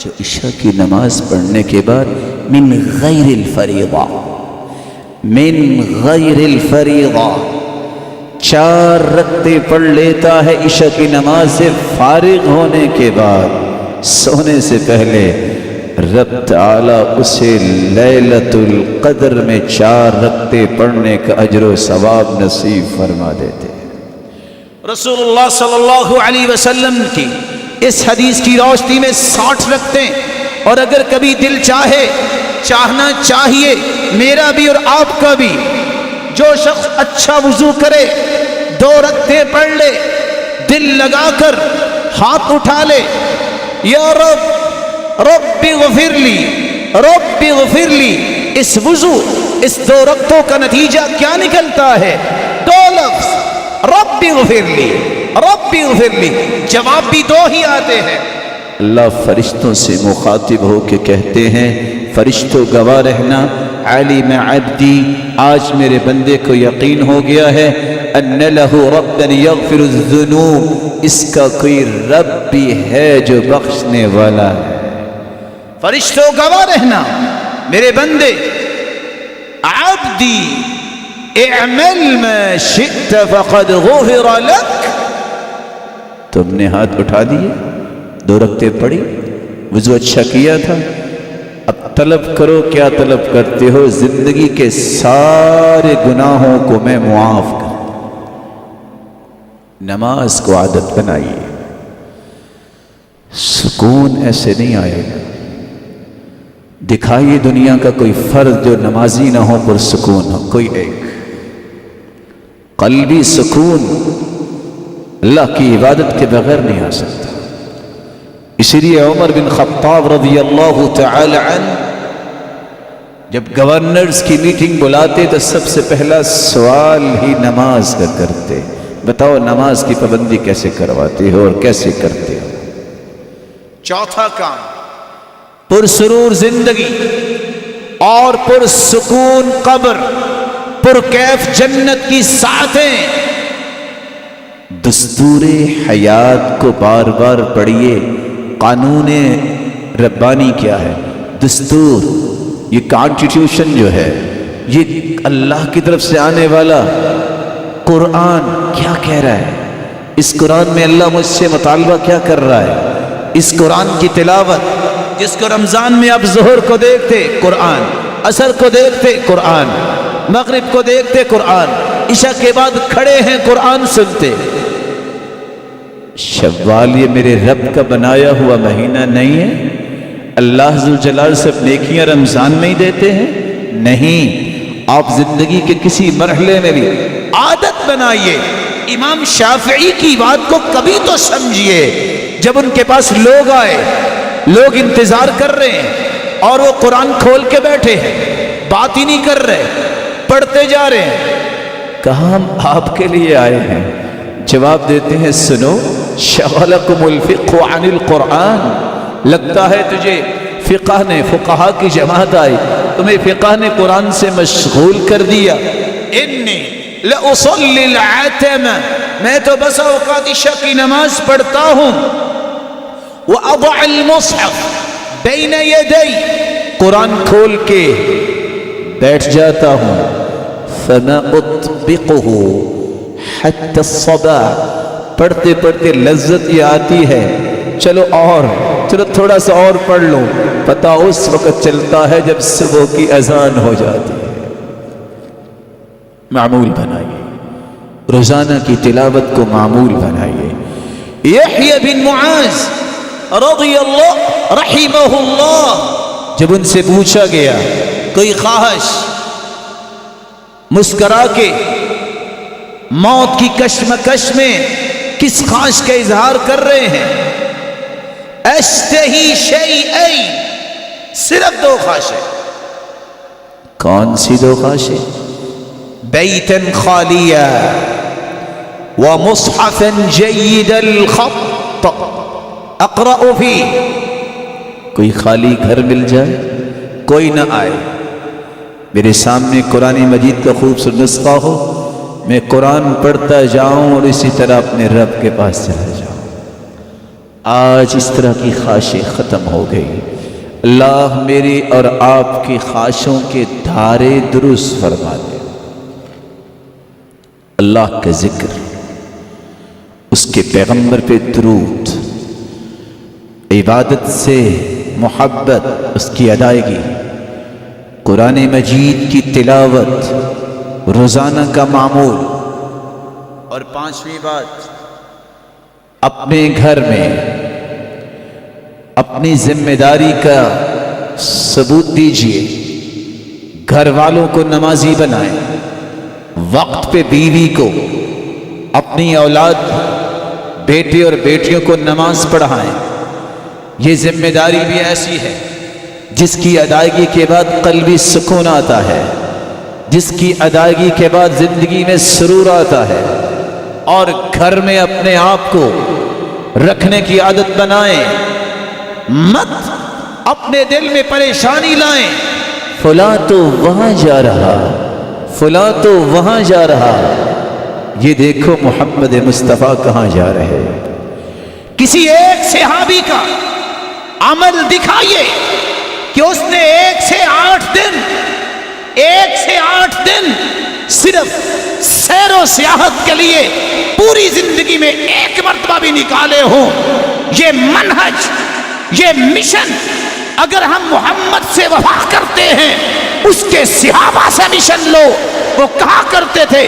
جو عشاء کی نماز پڑھنے کے بعد من غیر الفریضہ، من غیر الفریضہ 4 رکعتیں پڑھ لیتا ہے عشاء کی نماز سے فارغ ہونے کے بعد، سونے سے پہلے رب تعالیٰ اسے لیلۃ القدر میں 4 رکعتیں پڑھنے کا اجر و ثواب نصیب فرما دیتے ہیں. رسول اللہ صلی اللہ علیہ وسلم کی اس حدیث کی روشنی میں 60 رکعتیں، اور اگر کبھی دل چاہے، چاہنا چاہیے میرا بھی اور آپ کا بھی، جو شخص اچھا وضو کرے 2 رکعتیں پڑھ لے، دل لگا کر ہاتھ اٹھا لے، یا رب اغفر لی، رب اغفر لی. اس وضو، اس 2 رکعتوں کا نتیجہ کیا نکلتا ہے؟ 2 لفظ رب اغفر لی، رب اغفر لی. جواب بھی 2 ہی آتے ہیں. اللہ فرشتوں سے مخاطب ہو کے کہتے ہیں فرشتوں گواہ رہنا علم عبدی، آج میرے بندے کو یقین ہو گیا ہے ان لہ ربا یغفر الذنوب، اس کا کوئی رب بھی ہے جو بخشنے والا ہے. فرشتوں گواہ رہنا میرے بندے عبدی اعمل ما شئت فقد غفر لک. تم نے ہاتھ اٹھا دیے، 2 رکعتیں پڑھی، وضو اچھا کیا تھا، اب طلب کرو. کیا طلب کرتے ہو؟ زندگی کے سارے گناہوں کو میں معاف کر. نماز کو عادت بنائیے. سکون ایسے نہیں آئے گا. دکھائیے دنیا کا کوئی فرد جو نمازی نہ ہو پر سکون ہو، کوئی ایک. قلبی سکون اللہ کی عبادت کے بغیر نہیں آ سکتا. اسی لیے عمر بن خطاب رضی اللہ تعالی عنہ جب گورنرز کی میٹنگ بلاتے تو سب سے پہلا سوال ہی نماز کا کرتے. بتاؤ نماز کی پابندی کیسے کرواتے ہو اور کیسے کرتے ہو؟ 4تھا کام پرسرور زندگی اور پرسکون قبر، پرکیف جنت کی ساعتیں. دستور حیات کو بار بار پڑھیے. قانون ربانی کیا ہے؟ دستور، یہ کانسٹیٹیوشن جو ہے، یہ اللہ کی طرف سے آنے والا قرآن کیا کہہ رہا ہے؟ اس قرآن میں اللہ مجھ سے مطالبہ کیا کر رہا ہے؟ اس قرآن کی تلاوت، جس کو رمضان میں آپ ظہر کو دیکھتے قرآن، عصر کو دیکھتے قرآن، مغرب کو دیکھتے قرآن، عشاء کے بعد کھڑے ہیں قرآن سنتے. شوال یہ میرے رب کا بنایا ہوا مہینہ نہیں ہے؟ اللہ ذوالجلال سے نیکیاں رمضان میں ہی دیتے ہیں؟ نہیں، آپ زندگی کے کسی مرحلے میں بھی عادت بنائیے. امام شافعی کی بات کو کبھی تو سمجھیے. جب ان کے پاس لوگ آئے, لوگ انتظار کر رہے ہیں اور وہ قرآن کھول کے بیٹھے ہیں, بات ہی نہیں کر رہے, پڑھتے جا رہے ہیں. کہا ہم آپ کے لیے آئے ہیں. جواب دیتے ہیں سنو, شغلکم الفقہ عن القرآن, لگتا ہے تجھے فقہ نے, فقہا کی جماعت آئی, تمہیں فقہ نے قرآن سے مشغول کر دیا. انی لأصلی العتمہ, میں تو بس اوقات عشاء کی نماز پڑھتا ہوں. وأضع المصحف بین یدی, قرآن کھول کے بیٹھ جاتا ہوں. فما اطبقه حتى الصباح, پڑھتے پڑھتے لذت یہ آتی ہے, چلو تھوڑا سا اور پڑھ لو. پتہ اس وقت چلتا ہے جب صبح کی اذان ہو جاتی ہے. معمول بنائیے, روزانہ کی تلاوت کو معمول بنائیے. یحییٰ بن معاذ رضی اللہ رحمہ اللہ, جب ان سے پوچھا گیا کوئی خواہش, مسکرا کے موت کی کشمکش میں کس خواہش کا اظہار کر رہے ہیں. اشتہی شیئین, صرف 2 خواہشیں. کون سی 2 خواہشیں؟ بیتن خالیہ ومصحفا جید الخط اقرأ فی, کوئی خالی گھر مل جائے, کوئی نہ آئے, میرے سامنے قرآن مجید کا خوبصورت نسخہ ہو, میں قرآن پڑھتا جاؤں اور اسی طرح اپنے رب کے پاس چلا جاؤں. آج اس طرح کی خواہشیں ختم ہو گئی. اللہ میری اور آپ کی خواہشوں کے دھارے درست فرما دے. اللہ کا ذکر, اس کے پیغمبر پہ درود, عبادت سے محبت, اس کی ادائیگی, قرآن مجید کی تلاوت روزانہ کا معمول. اور 5ویں بات, اپنے گھر میں اپنی ذمہ داری کا ثبوت دیجیے. گھر والوں کو نمازی بنائیں, وقت پہ بیوی کو, اپنی اولاد بیٹے اور بیٹیوں کو نماز پڑھائیں. یہ ذمہ داری بھی ایسی ہے جس کی ادائیگی کے بعد قلبی سکون آتا ہے, جس کی ادائیگی کے بعد زندگی میں سرور آتا ہے. اور گھر میں اپنے آپ کو رکھنے کی عادت بنائیں, مت اپنے دل میں پریشانی لائیں. فلاں تو وہاں جا رہا, فلاں تو وہاں جا رہا, یہ دیکھو محمد مصطفیٰ کہاں جا رہے. کسی ایک صحابی کا عمل دکھائیے کہ اس نے 1 سے 8 دن صرف سیر و سیاحت کے لیے پوری زندگی میں 1 مرتبہ بھی نکالے ہوں. یہ منہج, یہ مشن, اگر ہم محمد سے وفا کرتے ہیں, اس کے صحابہ سے مشن لو. وہ کہا کرتے تھے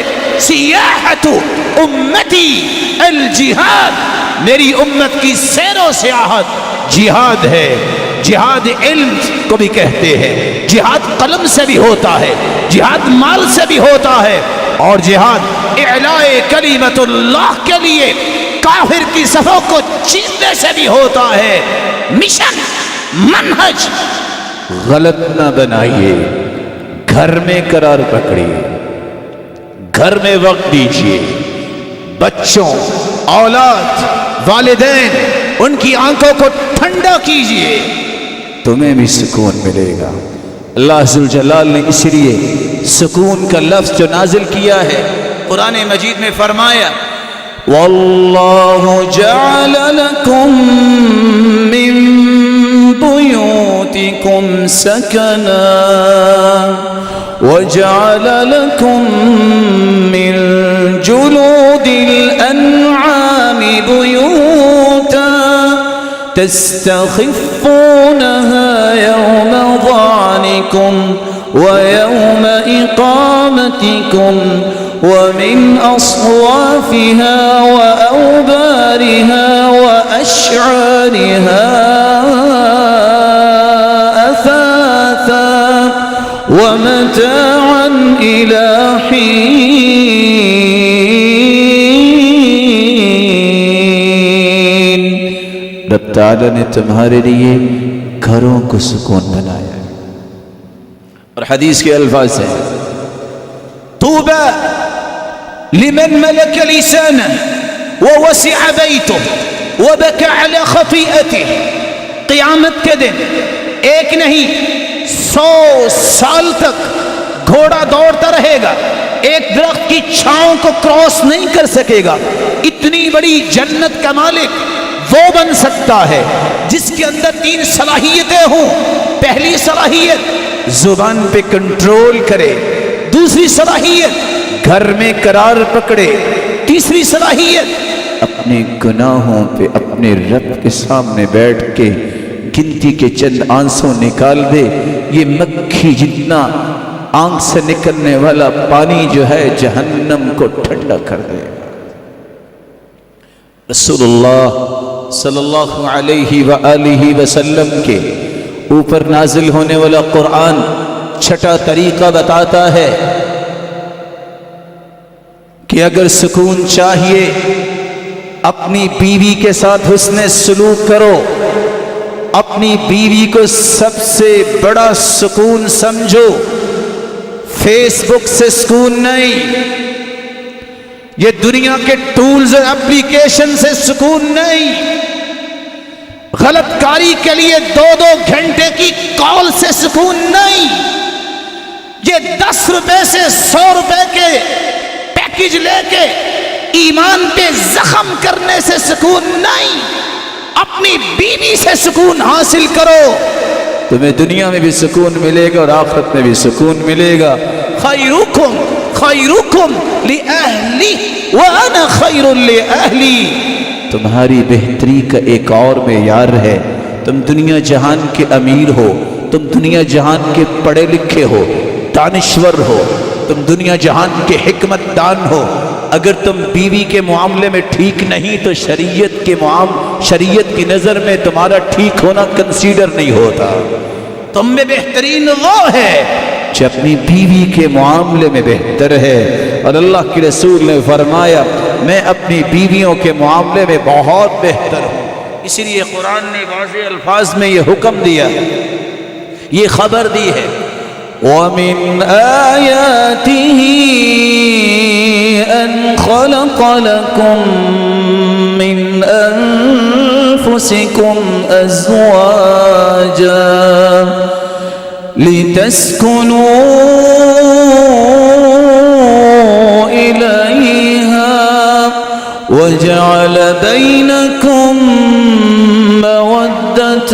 سیاحت امتی الجہاد, میری امت کی سیر و سیاحت جہاد ہے. جہاد علم کو بھی کہتے ہیں, جہاد قلم سے بھی ہوتا ہے, جہاد مال سے بھی ہوتا ہے, اور جہاد اعلاء کلمت اللہ کے لیے کافر کی صفوں کو چیرنے سے بھی ہوتا ہے. مشن, منہج غلط نہ بنائیے. گھر میں قرار پکڑیے, گھر میں وقت دیجیے. بچوں, اولاد, والدین, ان کی آنکھوں کو ٹھنڈا کیجیے, تمہیں بھی سکون ملے گا. اللہ عز و جلال نے اس لیے سکون کا لفظ جو نازل کیا ہے قرآن مجید میں فرمایا وَاللَّهُ جَعَلَ لَكُم مِّن بُيُوتِكُمْ سَكَنًا وَجَعَلَ لَكُم مِّن جُلُودِ الْأَنْعَامِ بُيُوتًا تستخفونها يوم ظعنكم ويوم إقامتكم ومن أصوافها وأوبارها وأشعارها أثاثا ومتاعا تعالی نے تمہارے لیے گھروں کو سکون بنایا ہے۔ اور حدیث کے الفاظ ہیں طوبى لمن ملك لسانه ووسع بيته وبكى على خطيئته۔ قیامت کے دن ایک نہیں 100 سال تک گھوڑا دوڑتا رہے گا، ایک درخت کی چھاؤں کو کراس نہیں کر سکے گا۔ اتنی بڑی جنت کا مالک وہ بن سکتا ہے جس کے اندر 3 صلاحیتیں ہوں۔ پہلی صلاحیت زبان پہ کنٹرول کرے، دوسری صلاحیت گھر میں قرار پکڑے، تیسری صلاحیت اپنے گناہوں پہ اپنے رب کے سامنے بیٹھ کے گنتی کے چند آنسو نکال دے۔ یہ مکھی جتنا آنکھ سے نکلنے والا پانی جو ہے جہنم کو ٹھنڈا کر دے۔ رسول اللہ صلی اللہ علیہ وآلہ وسلم کے اوپر نازل ہونے والا قرآن چھٹا طریقہ بتاتا ہے کہ اگر سکون چاہیے اپنی بیوی کے ساتھ حسن سلوک کرو۔ اپنی بیوی کو سب سے بڑا سکون سمجھو، فیس بک سے سکون نہیں، یہ دنیا کے ٹولز اور اپلیکیشن سے سکون نہیں، غلط کاری کے لیے 2-2 گھنٹے کی کال سے سکون نہیں، یہ 10 روپے سے 100 روپے کے پیکج لے کے ایمان پہ زخم کرنے سے سکون نہیں۔ اپنی بیوی سے سکون حاصل کرو، تمہیں دنیا میں بھی سکون ملے گا اور آخرت میں بھی سکون ملے گا۔ خیرکم خیرکم لأہلی وانا خیر لأہلی۔ تمہاری بہتری کا ایک اور معیار ہے، تم دنیا جہان کے امیر ہو، تم دنیا جہان کے پڑھے لکھے ہو، دانشور ہو، تم دنیا جہان کے حکمت دان ہو، اگر تم بیوی کے معاملے میں ٹھیک نہیں تو شریعت کی نظر میں تمہارا ٹھیک ہونا کنسیڈر نہیں ہوتا۔ تم میں بہترین وہ ہے جو اپنی بیوی کے معاملے میں بہتر ہے، اور اللہ کے رسول نے فرمایا میں اپنی بیویوں کے معاملے میں بہت بہتر ہوں۔ اسی لیے قرآن نے واضح الفاظ میں یہ حکم دیا، یہ خبر دی ہے وَمِنْ آيَاتِهِ أَنْ خَلَقَ لَكُم مِّنْ أَنفُسِكُمْ أَزْوَاجًا لِتَسْكُنُوا إِلَيْهَا وَجَعَلَ بَيْنَكُم مَّوَدَّةً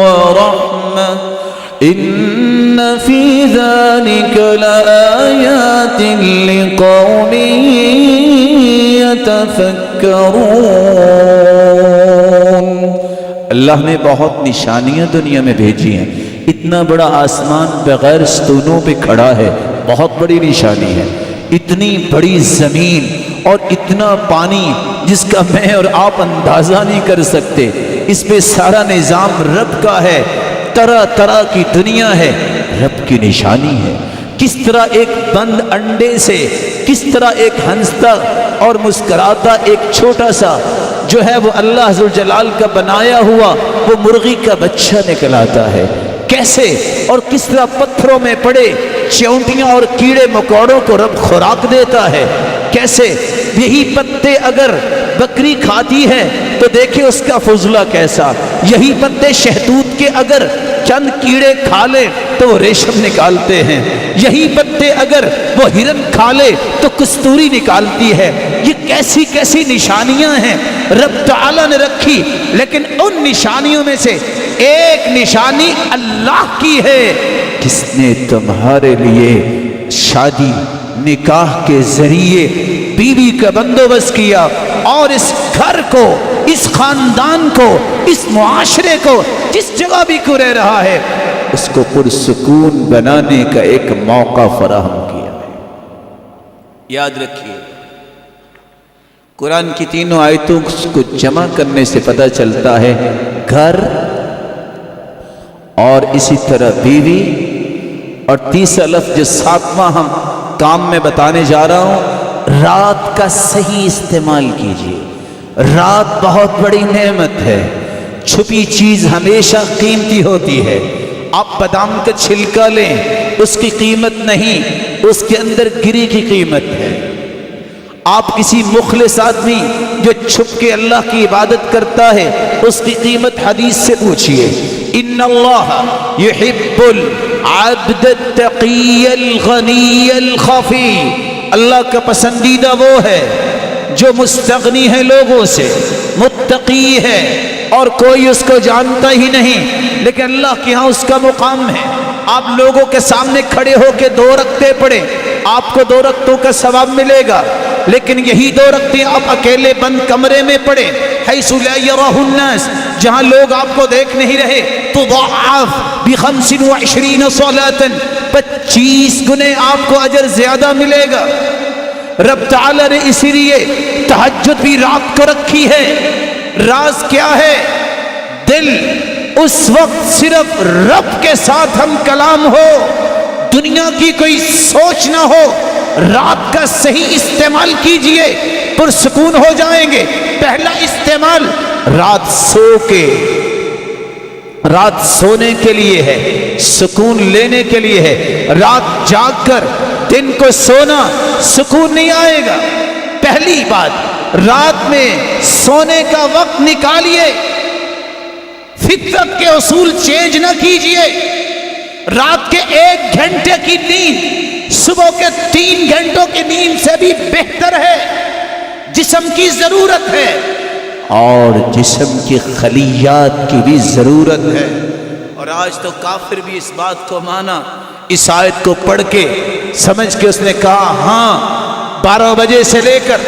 وَرَحْمَةً إِنَّ فِي ذَلِكَ لَآيَاتٍ لِقَوْمٍ يَتَفَكَّرُونَ۔ اللہ نے بہت نشانیاں دنیا میں بھیجی ہیں۔ اتنا بڑا آسمان بغیر ستونوں پہ کھڑا ہے، بہت بڑی نشانی ہے۔ اتنی بڑی زمین اور اتنا پانی جس کا میں اور آپ اندازہ نہیں کر سکتے، اس پہ سارا نظام رب کا ہے، طرح طرح کی دنیا ہے، رب کی نشانی ہے۔ کس طرح ایک بند انڈے سے کس طرح ایک ہنستا اور مسکراتا ایک چھوٹا سا جو ہے وہ اللہ ذوالجلال کا بنایا ہوا وہ مرغی کا بچہ نکل آتا ہے، کیسے اور کس طرح پتھروں میں پڑے چیونٹیاں اور کیڑے مکوڑوں کو رب خوراک دیتا ہے، کیسے یہی پتے اگر بکری کھاتی ہے تو دیکھیں اس کا فضلہ کیسا، یہی پتے شہتوت کے اگر چند کیڑے کھا لے تو وہ ریشم نکالتے ہیں، یہی پتے اگر وہ ہرن کھا لے تو کستوری نکالتی ہے۔ یہ کیسی کیسی نشانیاں ہیں رب تعالیٰ نے رکھی، لیکن ان نشانیوں میں سے ایک نشانی اللہ کی ہے جس نے تمہارے لیے شادی نکاح کے ذریعے بیوی کا بندوبست کیا، اور اس گھر کو، اس خاندان کو، اس معاشرے کو جس جگہ بھی کوئی رہ رہا ہے اس کو پرسکون بنانے کا ایک موقع فراہم کیا ہے۔ یاد رکھیے قرآن کی تینوں آیتوں کو جمع کرنے سے پتہ چلتا ہے گھر اور اسی طرح بیوی، اور تیسرا لفظ جو 7واں ہم کام میں بتانے جا رہا ہوں، رات کا صحیح استعمال کیجیے۔ رات بہت بڑی نعمت ہے، چھپی چیز ہمیشہ قیمتی ہوتی ہے۔ آپ بادام کا چھلکا لیں، اس کی قیمت نہیں، اس کے اندر گری کی قیمت ہے۔ آپ کسی مخلص آدمی جو چھپ کے اللہ کی عبادت کرتا ہے، اس کی قیمت حدیث سے پوچھئے۔ ان اللہ یحب العبد التقی الغنی الخفی، اللہ کا پسندیدہ وہ ہے جو مستغنی ہے لوگوں سے، متقی ہے اور کوئی اس کو جانتا ہی نہیں، لیکن اللہ کے ہاں اس کا مقام ہے۔ آپ لوگوں کے سامنے کھڑے ہو کے 2 رکعتیں پڑھیں، آپ کو 2 رکعتوں کا ثواب ملے گا، لیکن یہی 2 رکعتیں آپ اکیلے بند کمرے میں پڑھیں، حیث لا یراہ الناس، جہاں لوگ آپ کو دیکھ نہیں رہے، تضاعف ب25 صلاۃ، 25 گنے آپ کو اجر زیادہ ملے گا۔ رب تعالی نے اسی لیے تہجد بھی رات کو رکھی ہے۔ راز کیا ہے؟ دل اس وقت صرف رب کے ساتھ ہم کلام ہو، دنیا کی کوئی سوچ نہ ہو۔ رات کا صحیح استعمال کیجئے، پرسکون ہو جائیں گے۔ پہلا استعمال رات سونے کے لیے ہے، سکون لینے کے لیے ہے۔ رات جاگ کر دن کو سونا سکون نہیں آئے گا۔ پہلی بات، رات میں سونے کا وقت نکالیے، فطرت کے اصول چینج نہ کیجئے۔ رات کے 1 گھنٹے کی نیند صبح کے 3 گھنٹوں کی نیند سے بھی بہتر ہے۔ جسم کی ضرورت ہے اور جسم کی خلیات کی بھی ضرورت ہے۔ اور آج تو کافر بھی اس بات کو مانا، اس آیت کو پڑھ کے سمجھ کے اس نے کہا ہاں 12 بجے سے لے کر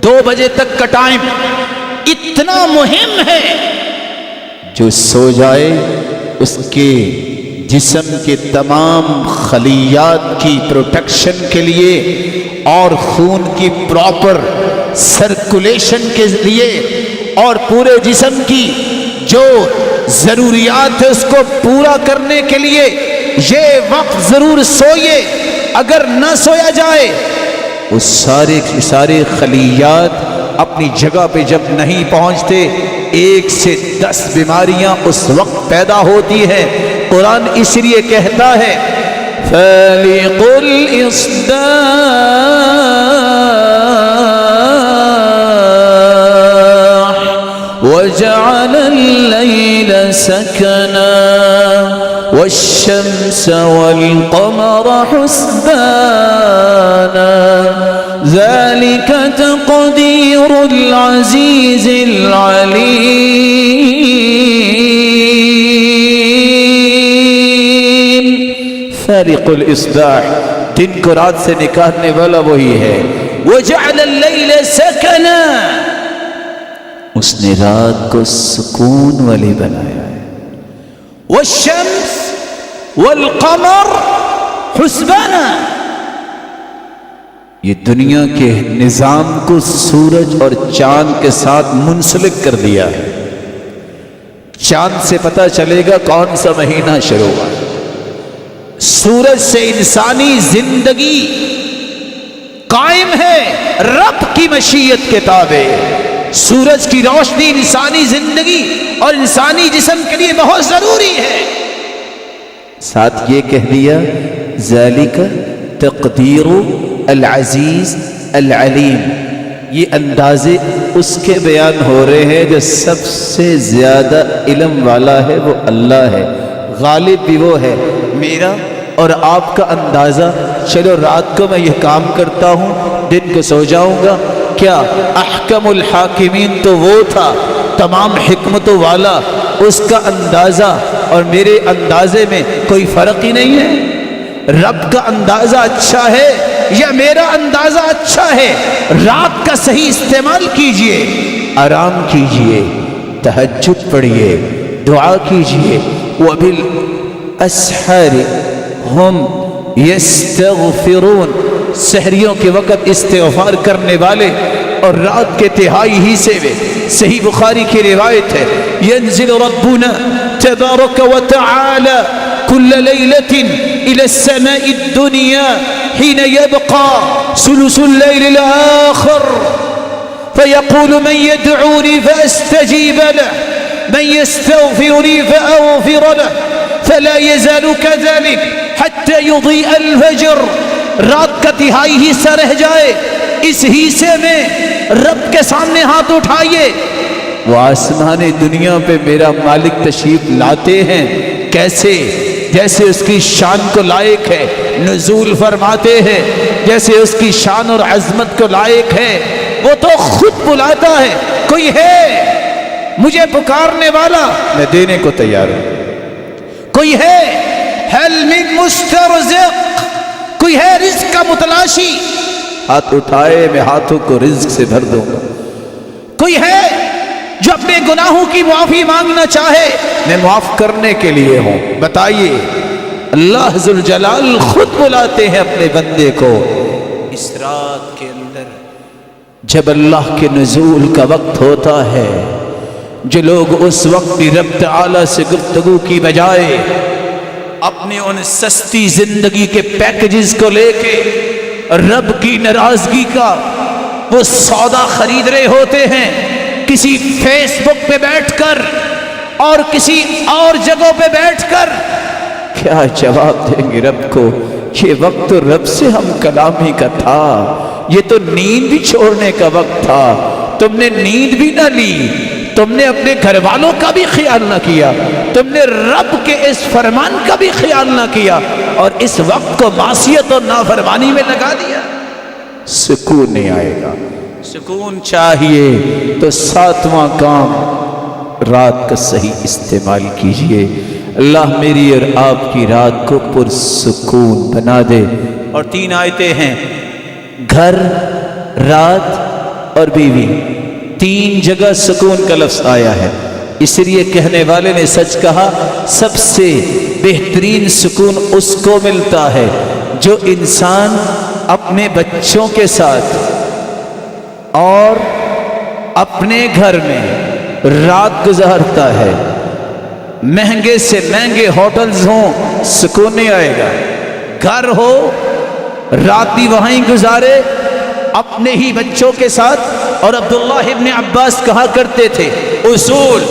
2 بجے تک کا ٹائم اتنا مہم ہے، جو سو جائے اس کے جسم کے تمام خلیات کی پروٹیکشن کے لیے اور خون کی پراپر سرکولیشن کے لیے اور پورے جسم کی جو ضروریات ہے اس کو پورا کرنے کے لیے یہ وقت ضرور سوئیے۔ اگر نہ سویا جائے وہ سارے خلیات اپنی جگہ پہ جب نہیں پہنچتے، 1 سے 10 بیماریاں اس وقت پیدا ہوتی ہیں۔ قرآن اس لیے کہتا ہے فَالِقُ الْإِصْدَاءِ وَجَعَلَ اللَّيْلَ سَكَنًا وَالشَّمْسَ وَالْقَمَرَ حُسْبَانًا ذَلِكَ تَقْدِيرُ الْعَزِيزِ الْعَلِيمِ۔ فَالِقُ الْإِصْبَاحِ، دن کو رات سے نکالنے والا وہی ہے۔ وَجَعَلَ اللَّيْلَ سَكَنًا، اس نے رات کو سکون والی بنایا ہے۔ والشمس والقمر حسبانا، یہ دنیا کے نظام کو سورج اور چاند کے ساتھ منسلک کر دیا ہے۔ چاند سے پتہ چلے گا کون سا مہینہ شروع ہوا۔ سورج سے انسانی زندگی قائم ہے رب کی مشیت کے تابع۔ سورج کی روشنی انسانی زندگی اور انسانی جسم کے لیے بہت ضروری ہے۔ ساتھ یہ کہہ دیا ذالک تقدیر العزیز العلیم، یہ اندازے اس کے بیان ہو رہے ہیں جو سب سے زیادہ علم والا ہے، وہ اللہ ہے، غالب بھی وہ ہے۔ میرا اور آپ کا اندازہ، چلو رات کو میں یہ کام کرتا ہوں، دن کو سو جاؤں گا، کیا احکم الحاکمین تو وہ تھا تمام حکمتوں والا، اس کا اندازہ اور میرے اندازے میں کوئی فرق ہی نہیں ہے۔ رب کا اندازہ اچھا ہے یا میرا اندازہ اچھا ہے؟ رات کا صحیح استعمال کیجئے، آرام کیجئے، تہجد پڑھیے، دعا کیجئے۔ وَبِالْأَسْحَارِ هُمْ يَسْتَغْفِرُونَ، سحریوں کے وقت استغفار کرنے والے، اور رات کے تہائی حصے میں صحیح بخاری کی روایت ہے ينزل ربنا تبارك وتعالى كل ليلة إلى السماء الدنيا حين يبقى ثلث الليل الآخر فيقول من يدعوني فأستجيب له من يستغفرني فأغفر له فلا يزال كذلك حتى يضيء الفجر. رات کا تہائی حصہ رہ جائے، اس حصے میں رب کے سامنے ہاتھ اٹھائیے. وہ آسمان دنیا پہ میرا مالک تشریف لاتے ہیں، کیسے؟ جیسے اس کی شان کو لائق ہے نزول فرماتے ہیں، جیسے اس کی شان اور عظمت کو لائق ہے. وہ تو خود بلاتا ہے، کوئی ہے مجھے پکارنے والا، میں دینے کو تیار ہوں. کوئی ہے هل من مسترزق، کوئی ہے رزق کا متلاشی، ہاتھ اٹھائے میں ہاتھوں کو رزق سے بھر دوں گا. کوئی ہے جو اپنے گناہوں کی معافی مانگنا چاہے، میں معاف کرنے کے لیے ہوں. بتائیے. اللہ ذوالجلال خود بلاتے ہیں اپنے بندے کو. اس رات کے اندر جب اللہ کے نزول کا وقت ہوتا ہے، جو لوگ اس وقت بھی رب تعالی سے گفتگو کی بجائے اپنے ان سستی زندگی کے پیکجز کو لے کے رب کی ناراضگی کا وہ سودا خرید رہے ہوتے ہیں، کسی فیس بک پہ بیٹھ کر اور کسی اور جگہوں پہ بیٹھ کر کیا جواب دیں گے رب کو؟ یہ وقت تو رب سے ہم کلامی کا تھا، یہ تو نیند بھی چھوڑنے کا وقت تھا. تم نے نیند بھی نہ لی، تم نے اپنے گھر والوں کا بھی خیال نہ کیا، تم نے رب کے اس فرمان کا بھی خیال نہ کیا، اور اس وقت کو معصیت اور نافرمانی میں لگا دیا. سکون نہیں آئے گا. سکون چاہیے تو ساتواں کام رات کا صحیح استعمال کیجئے. اللہ میری اور آپ کی رات کو پرسکون بنا دے. اور 3 آیتیں ہیں، گھر، رات اور بیوی، 3 جگہ سکون کا لفظ آیا ہے. اس لیے کہنے والے نے سچ کہا، سب سے بہترین سکون اس کو ملتا ہے جو انسان اپنے بچوں کے ساتھ اور اپنے گھر میں رات گزارتا ہے. مہنگے سے مہنگے ہوٹلز ہوں، سکون نہیں آئے گا. گھر ہو، رات بھی وہیں گزارے اپنے ہی بچوں کے ساتھ. اور عبداللہ ابن عباس کہا کرتے تھے، اصول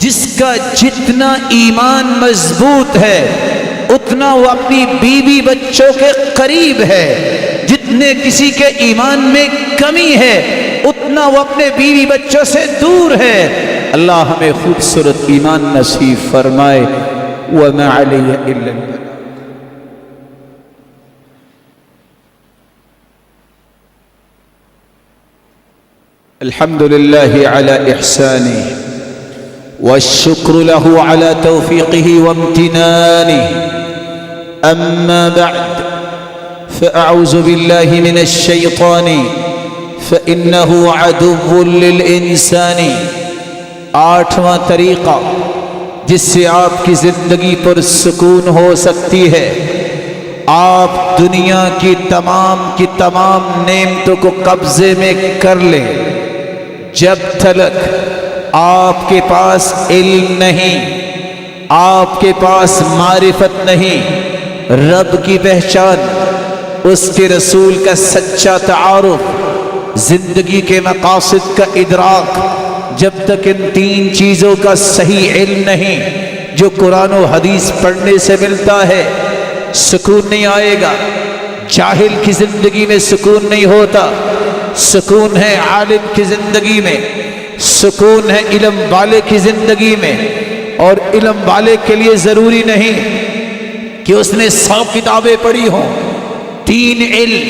جس کا جتنا ایمان مضبوط ہے اتنا وہ اپنی بیوی بچوں کے قریب ہے، جتنے کسی کے ایمان میں کمی ہے اتنا وہ اپنے بیوی بچوں سے دور ہے. اللہ ہمیں خوبصورت ایمان نصیب فرمائے. وَمَا عَلَيَّ إِلَّا الْبَلَاغُ. الحمد لله على إحسانه والشكر له على توفيقه وامتنانه. أما بعد فأعوذ بالله من الشيطان فإنه عدو للإنسان. 8واں طریقہ جس سے آپ کی زندگی پر سکون ہو سکتی ہے، آپ دنیا کی تمام نعمتوں کو قبضے میں کر لیں. جب تلک آپ کے پاس علم نہیں، آپ کے پاس معرفت نہیں، رب کی پہچان، اس کے رسول کا سچا تعارف، زندگی کے مقاصد کا ادراک، جب تک ان 3 چیزوں کا صحیح علم نہیں جو قرآن و حدیث پڑھنے سے ملتا ہے، سکون نہیں آئے گا. جاہل کی زندگی میں سکون نہیں ہوتا. سکون ہے عالم کی زندگی میں، سکون ہے علم والے کی زندگی میں. اور علم والے کے لیے ضروری نہیں کہ اس نے 100 کتابیں پڑھی ہوں. 3 علم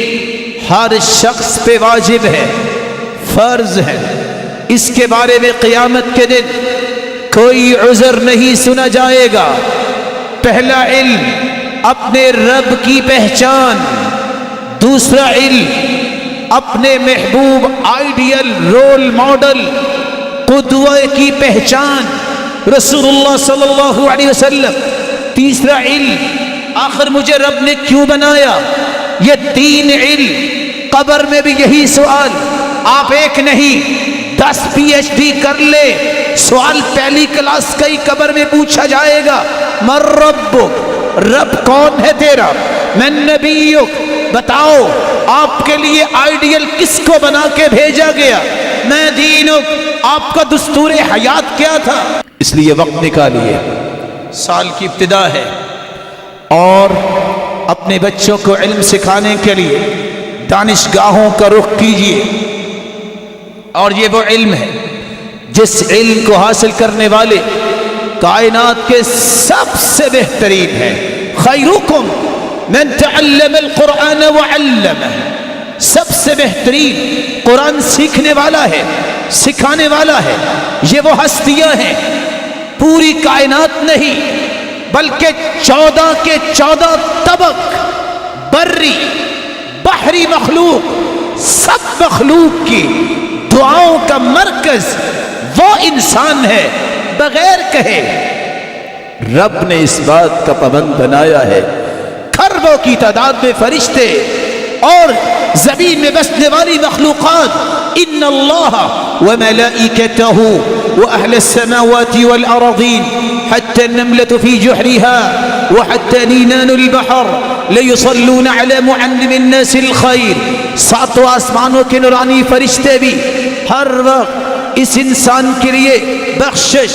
ہر شخص پہ واجب ہے، فرض ہے. اس کے بارے میں قیامت کے دن کوئی عذر نہیں سنا جائے گا. پہلا علم اپنے رب کی پہچان، دوسرا علم اپنے محبوب آئیڈیل رول ماڈل قدوہ کی پہچان رسول اللہ صلی اللہ علیہ وسلم، تیسرا علم آخر مجھے رب نے کیوں بنایا. یہ 3 علم. قبر میں بھی یہی سوال، آپ ایک نہیں 10 PhD کر لے، سوال پہلی کلاس کا ہی قبر میں پوچھا جائے گا. من ربک، رب کون ہے تیرا؟ من نبیک، بتاؤ آپ کے لیے آئیڈیل کس کو بنا کے بھیجا گیا؟ میں دینک، آپ کا دستور حیات کیا تھا؟ اس لیے وقت نکالیے، سال کی ابتدا ہے، اور اپنے بچوں کو علم سکھانے کے لیے دانشگاہوں کا رخ کیجیے۔ اور یہ وہ علم ہے جس علم کو حاصل کرنے والے کائنات کے سب سے بہترین ہے۔ خیرکم من تعلم القرآن وعلمہ، سب سے بہترین قرآن سیکھنے والا ہے، سکھانے والا ہے۔ یہ وہ ہستیاں ہیں، پوری کائنات نہیں بلکہ 14 کے 14 طبق، بری بحری مخلوق، سب مخلوق کی دعاؤں کا مرکز وہ انسان ہے۔ بغیر کہے رب نے اس بات کا پابند بنایا ہے، کھربوں کی تعداد میں فرشتے اور زمین میں بسنے والی مخلوقات، ان اللہ وملائکتہ واہل السماوات والارضین حتى النملة في جحرها وحتى نینان البحر لیصلون علی معلم الناس الخیر۔ ساتوں آسمانوں کے نورانی فرشتے بھی ہر وقت اس انسان کے لیے بخشش،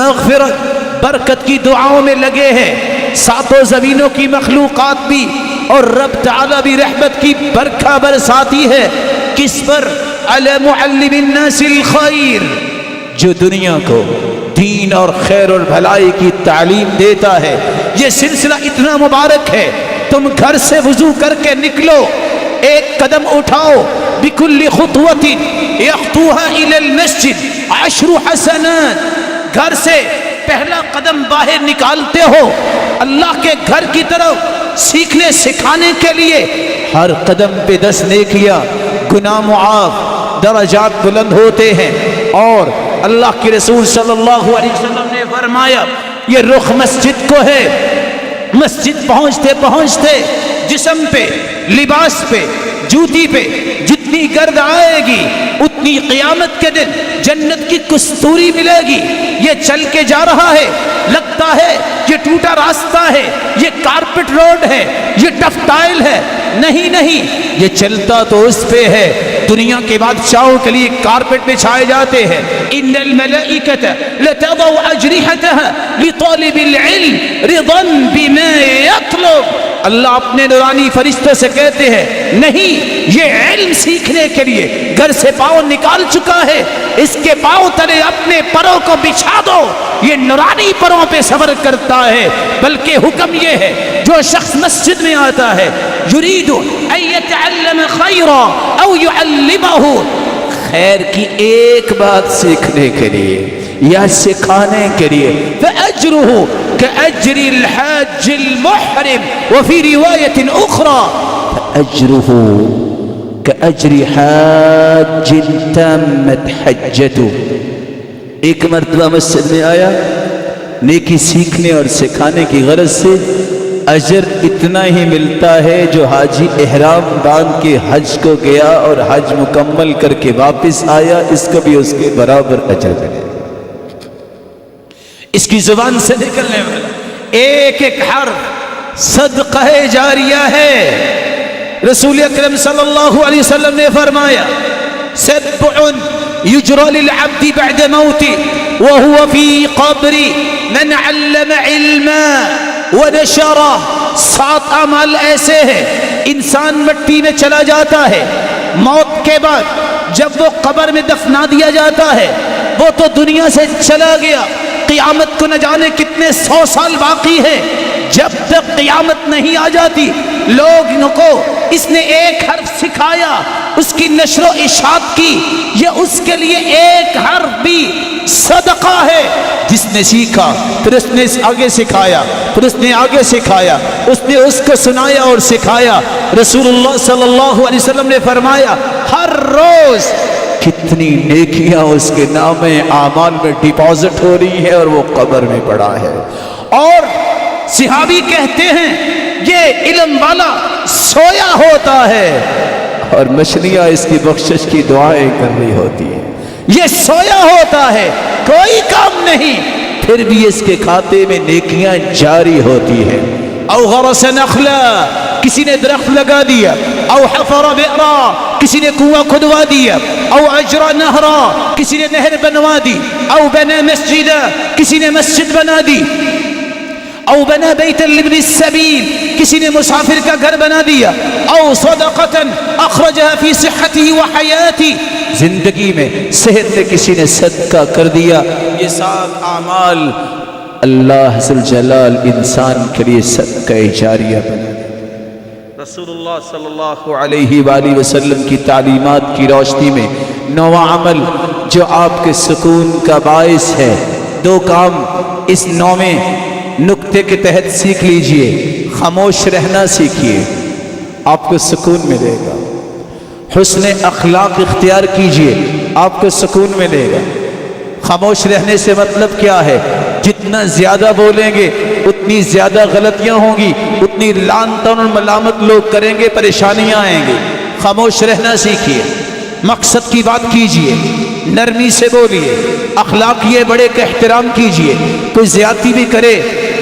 مغفرت، برکت کی دعاؤں میں لگے ہیں۔ ساتوں زمینوں کی مخلوقات بھی اور رب تعالیٰ بھی رحمت کی برکھا برساتی ہے۔ کس پر؟ علی معلم الناس الخیر، جو دنیا کو دین اور خیر اور بھلائی کی تعلیم دیتا ہے۔ یہ سلسلہ اتنا مبارک ہے، تم گھر سے وضو کر کے نکلو، ایک قدم اٹھاؤ، بکل خطوۃ یخطوها الی المسجد 10 حسنات، گھر سے پہلا قدم باہر نکالتے ہو اللہ کے گھر کی طرف سیکھنے سکھانے کے لیے، ہر قدم پہ 10 نیکیاں، گناہ معاف، درجات بلند ہوتے ہیں۔ اور اللہ کے رسول صلی اللہ علیہ وسلم نے فرمایا یہ رخ مسجد کو ہے، مسجد پہنچتے پہنچتے جسم پہ، لباس پہ، جوتی پہ جتنی گرد آئے گی اتنی قیامت کے دن جنت کی کستوری ملے گی۔ یہ چل کے جا رہا ہے، لگتا ہے یہ ٹوٹا راستہ ہے، یہ کارپٹ روڈ ہے، یہ ٹف ٹائل ہے، نہیں نہیں، یہ چلتا تو اس پہ ہے۔ دنیا کے بادشاہوں کے لیے کارپٹ بچھائے جاتے ہیں۔ ان الملائکۃ لتضع اجنحتها لطالب العلم رضا بما يطلب، اللہ اپنے نورانی فرشتوں سے کہتے ہیں نہیں، یہ علم سیکھنے کے لیے گھر سے پاؤں نکال چکا ہے، اس کے پاؤں تلے اپنے پروں کو بچھا دو، یہ نورانی پروں پہ سفر کرتا ہے۔ بلکہ حکم یہ ہے جو شخص مسجد میں آتا ہے یرید ان یتعلم خیرا او یعلمہ، خیر کی ایک بات سیکھنے کے لیے یا سکھانے کے لیے، فأجرہ كأجر الحاج المحرم، وفي رواية أخرى فأجره كأجر حاج تمت حجته۔ ایک مرتبہ مسجد میں آیا، نیکی سیکھنے اور سکھانے کی غرض سے، اجر اتنا ہی ملتا ہے جو حاجی احرام باندھ کے حج کو گیا اور حج مکمل کر کے واپس آیا، اس کو بھی اس کے برابر اجر ملے۔ اس کی زبان سے نکلنے والا ایک ایک حرف صدقہ جاریہ ہے۔ رسول اکرم صلی اللہ علیہ وسلم نے فرمایا سبع یجری للعبد بعد موتی وهو فی قبر من علم علما ونشرہ، 7 اعمال ایسے ہیں انسان مٹی میں چلا جاتا ہے، موت کے بعد جب وہ قبر میں دفنا دیا جاتا ہے وہ تو دنیا سے چلا گیا، قیامت کو نہ جانے کتنے 100 سال باقی ہے، جب تک قیامت نہیں آ جاتی لوگوں کو اس نے ایک حرف سکھایا، اس کی نشر و اشاعت کی، یہ اس کے لیے ایک حرف بھی صدقہ ہے۔ جس نے سیکھا پھر اس نے آگے سکھایا، پھر اس نے آگے سکھایا، اس نے اس کو سنایا اور سکھایا۔ رسول اللہ صلی اللہ علیہ وسلم نے فرمایا ہر روز کتنی نیکیاں اس کے نام اعمال میں ڈپازٹ ہو رہی ہے اور وہ قبر میں پڑا ہے۔ اور صحابی کہتے ہیں یہ علم والا سویا ہوتا ہے اور مچھلیاں اس کی بخشش کی دعائیں کر رہی ہوتی ہیں، یہ سویا ہوتا ہے کوئی کام نہیں، پھر بھی اس کے کھاتے میں نیکیاں جاری ہوتی ہیں۔ او غرس نخلا کسی نے درخت لگا دیا، او حفر بئرا کسی نے کنواں کھدوا دیا، او اجرا نہرا کسی نے نہر بنوا دی، او بنا مسجدا کسی نے مسجد بنا دی، او بنا بیتا لابن السبیل کسی نے مسافر کا گھر بنا دیا، او صدقتا اخرجها فی صحته و حیاتی زندگی میں صحت میں کسی نے صدقہ کر دیا۔ یہ 7 اعمال اللہ ذوالجلال انسان کے لیے صدقہ جاریہ بنا دیا۔ رسول اللہ صلی اللہ علیہ وآلہ وسلم کی تعلیمات کی روشنی میں 9 عمل جو آپ کے سکون کا باعث ہے، 2 کام اس 9ویں نقطے کے تحت سیکھ لیجئے۔ خاموش رہنا سیکھیے، آپ کو سکون ملے گا۔ حسن اخلاق اختیار کیجئے، آپ کو سکون ملے گا۔ خاموش رہنے سے مطلب کیا ہے؟ جتنا زیادہ بولیں گے اتنی زیادہ غلطیاں ہوں گی، اتنی لعن طعن اور ملامت لوگ کریں گے، پریشانیاں آئیں گی۔ خاموش رہنا سیکھیے، مقصد کی بات کیجئے، نرمی سے بولیے، اخلاقیے بڑے کا احترام کیجئے۔ کوئی زیادتی بھی کرے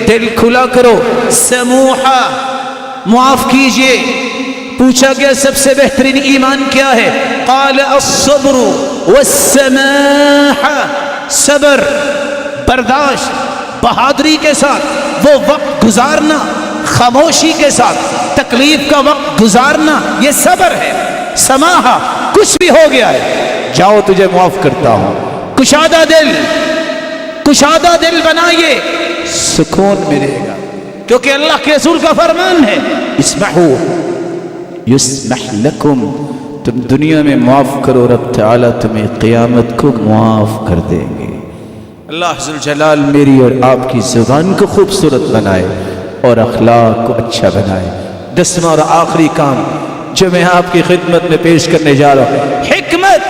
دل کھلا کرو، سموحہ معاف کیجئے۔ پوچھا گیا سب سے بہترین ایمان کیا ہے؟ قال الصبر والسماحہ، صبر، برداشت، بہادری کے ساتھ وہ وقت گزارنا، خاموشی کے ساتھ تکلیف کا وقت گزارنا، یہ صبر ہے۔ سماحہ، کچھ بھی ہو گیا ہے، جاؤ تجھے معاف کرتا ہوں۔ کشادہ دل بنائیے، سکون ملے گا، کیونکہ اللہ کے رسول کا فرمان ہے اسمحوا یسمح لکم، تم دنیا میں معاف کرو، رب تعالیٰ تمہیں قیامت کو معاف کر دیں گے۔ اللہ ذوالجلال میری اور آپ کی زبان کو خوبصورت بنائے اور اخلاق کو اچھا بنائے۔ 10واں اور آخری کام جو میں آپ کی خدمت میں پیش کرنے جا رہا ہوں، حکمت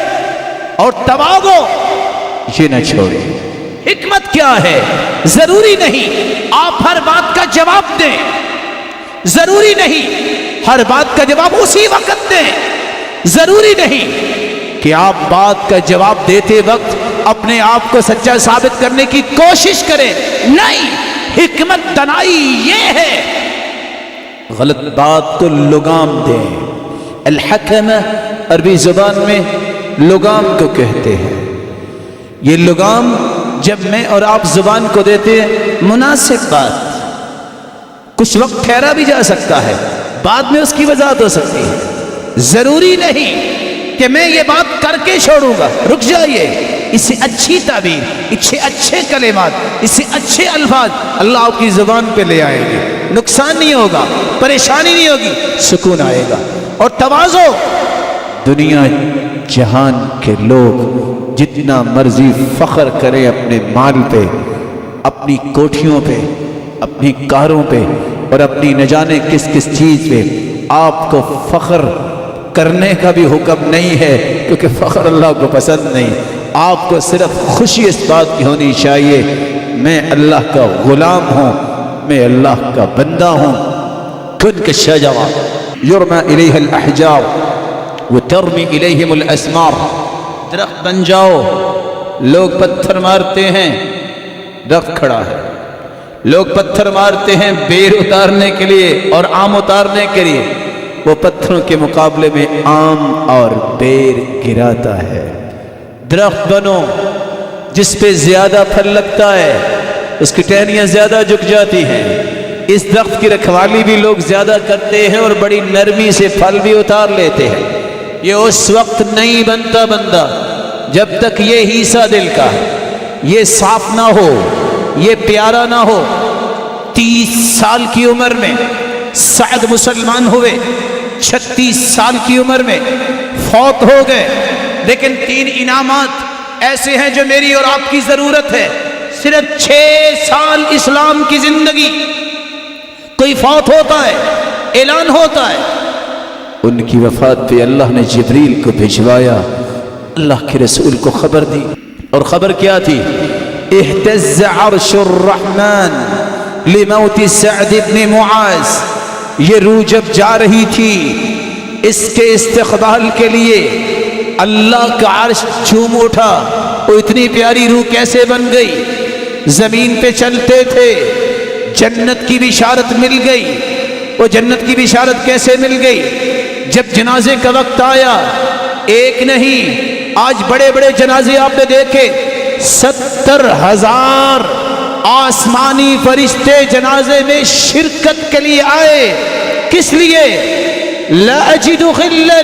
اور تواضع، یہ نہ چھوڑیں۔ حکمت کیا ہے؟ ضروری نہیں آپ ہر بات کا جواب دیں، ضروری نہیں ہر بات کا جواب اسی وقت دیں، ضروری نہیں کہ آپ بات کا جواب دیتے وقت اپنے آپ کو سچا ثابت کرنے کی کوشش کریں، نہیں، حکمت دانائی یہ ہے غلط بات کو لگام دیں۔ الحکم عربی زبان میں لگام کو کہتے ہیں۔ یہ لگام جب میں اور آپ زبان کو دیتے ہیں، مناسب بات، کچھ وقت ٹھہرا بھی جا سکتا ہے، بعد میں اس کی وضاحت ہو سکتی ہے، ضروری نہیں کہ میں یہ بات کر کے چھوڑوں گا، رک جائیے، اس سے اچھی تعبیر، اس سے اچھے کلمات، اس سے اچھے الفاظ اللہ آپ کی زبان پہ لے آئیں گے، نقصان نہیں ہوگا، پریشانی نہیں ہوگی، سکون آئے گا۔ اور تواضع، دنیا جہان کے لوگ جتنا مرضی فخر کریں اپنے مال پہ، اپنی کوٹھیوں پہ، اپنی کاروں پہ اور اپنی نہ جانے کس کس چیز پہ، آپ کو فخر کرنے کا بھی حکم نہیں ہے، کیونکہ فخر اللہ کو پسند نہیں۔ آپ کو صرف خوشی اس بات کی ہونی چاہیے میں اللہ کا غلام ہوں، میں اللہ کا بندہ ہوں۔ کن کالشجرہ یرمی الیہا الاحجار وترمی الیہم الاسمار، درخت بن جاؤ، لوگ پتھر مارتے ہیں، درخت کھڑا ہے، لوگ پتھر مارتے ہیں بیر اتارنے کے لیے اور آم اتارنے کے لیے، وہ پتھروں کے مقابلے میں آم اور بیر گراتا ہے۔ درخت بنو جس پہ زیادہ پھل لگتا ہے، اس کی ٹہنیاں زیادہ جھک جاتی ہیں، اس درخت کی رکھوالی بھی لوگ زیادہ کرتے ہیں اور بڑی نرمی سے پھل بھی اتار لیتے ہیں۔ یہ اس وقت نہیں بنتا بندہ جب تک یہ حصہ دل کا، یہ صاف نہ ہو، یہ پیارا نہ ہو۔ 30 سال کی عمر میں سعد مسلمان ہوئے، 36 سال کی عمر میں فوت ہو گئے، لیکن 3 انعامات ایسے ہیں جو میری اور آپ کی ضرورت ہے۔ صرف 6 سال اسلام کی زندگی، کوئی فوت ہوتا ہے، اعلان ہوتا ہے، ان کی وفات پہ اللہ نے جبریل کو بھجوایا، اللہ کے رسول کو خبر دی، اور خبر کیا تھی؟ اہتز عرش الرحمن لموت سعد بن معاذ۔ یہ روح جب جا رہی تھی اس کے استقبال کے لیے اللہ کا عرش جھوم اٹھا۔ وہ اتنی پیاری روح کیسے بن گئی؟ زمین پہ چلتے تھے، جنت کی بشارت مل گئی، وہ جنت کی بشارت کیسے مل گئی؟ جب جنازے کا وقت آیا، ایک نہیں آج بڑے بڑے جنازے آپ نے دیکھے، 70,000 آسمانی فرشتے جنازے میں شرکت کے لیے آئے۔ کس لیے؟ لا اجد غلا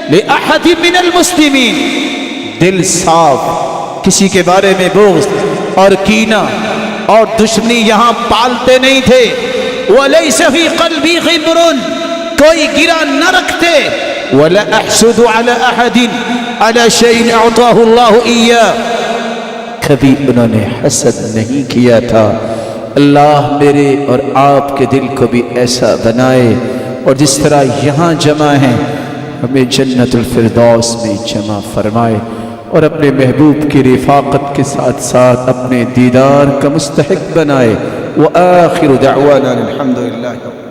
لأحد من المسلمین، دل صاف، کسی کے بارے میں بغض اور کینہ اور دشمنی یہاں پالتے نہیں تھے۔ وَلَيْسَ فِي قَلْبِي غِبْرٌ، کوئی گرا نہ رکھتے۔ وَلَا أَحْسُدُ عَلَى أَحَدٍ عَلَى شَيْءٍ أَعْطَاهُ اللَّهُ إِيَّاهُ، کبھی انہوں نے حسد نہیں کیا تھا۔ اللہ میرے اور آپ کے دل کو بھی ایسا بنائے، اور جس طرح یہاں جمع ہیں ہمیں جنت الفردوس میں جمع فرمائے، اور اپنے محبوب کی رفاقت کے ساتھ ساتھ اپنے دیدار کا مستحق بنائے۔ وآخر دعوانا الحمد للہ۔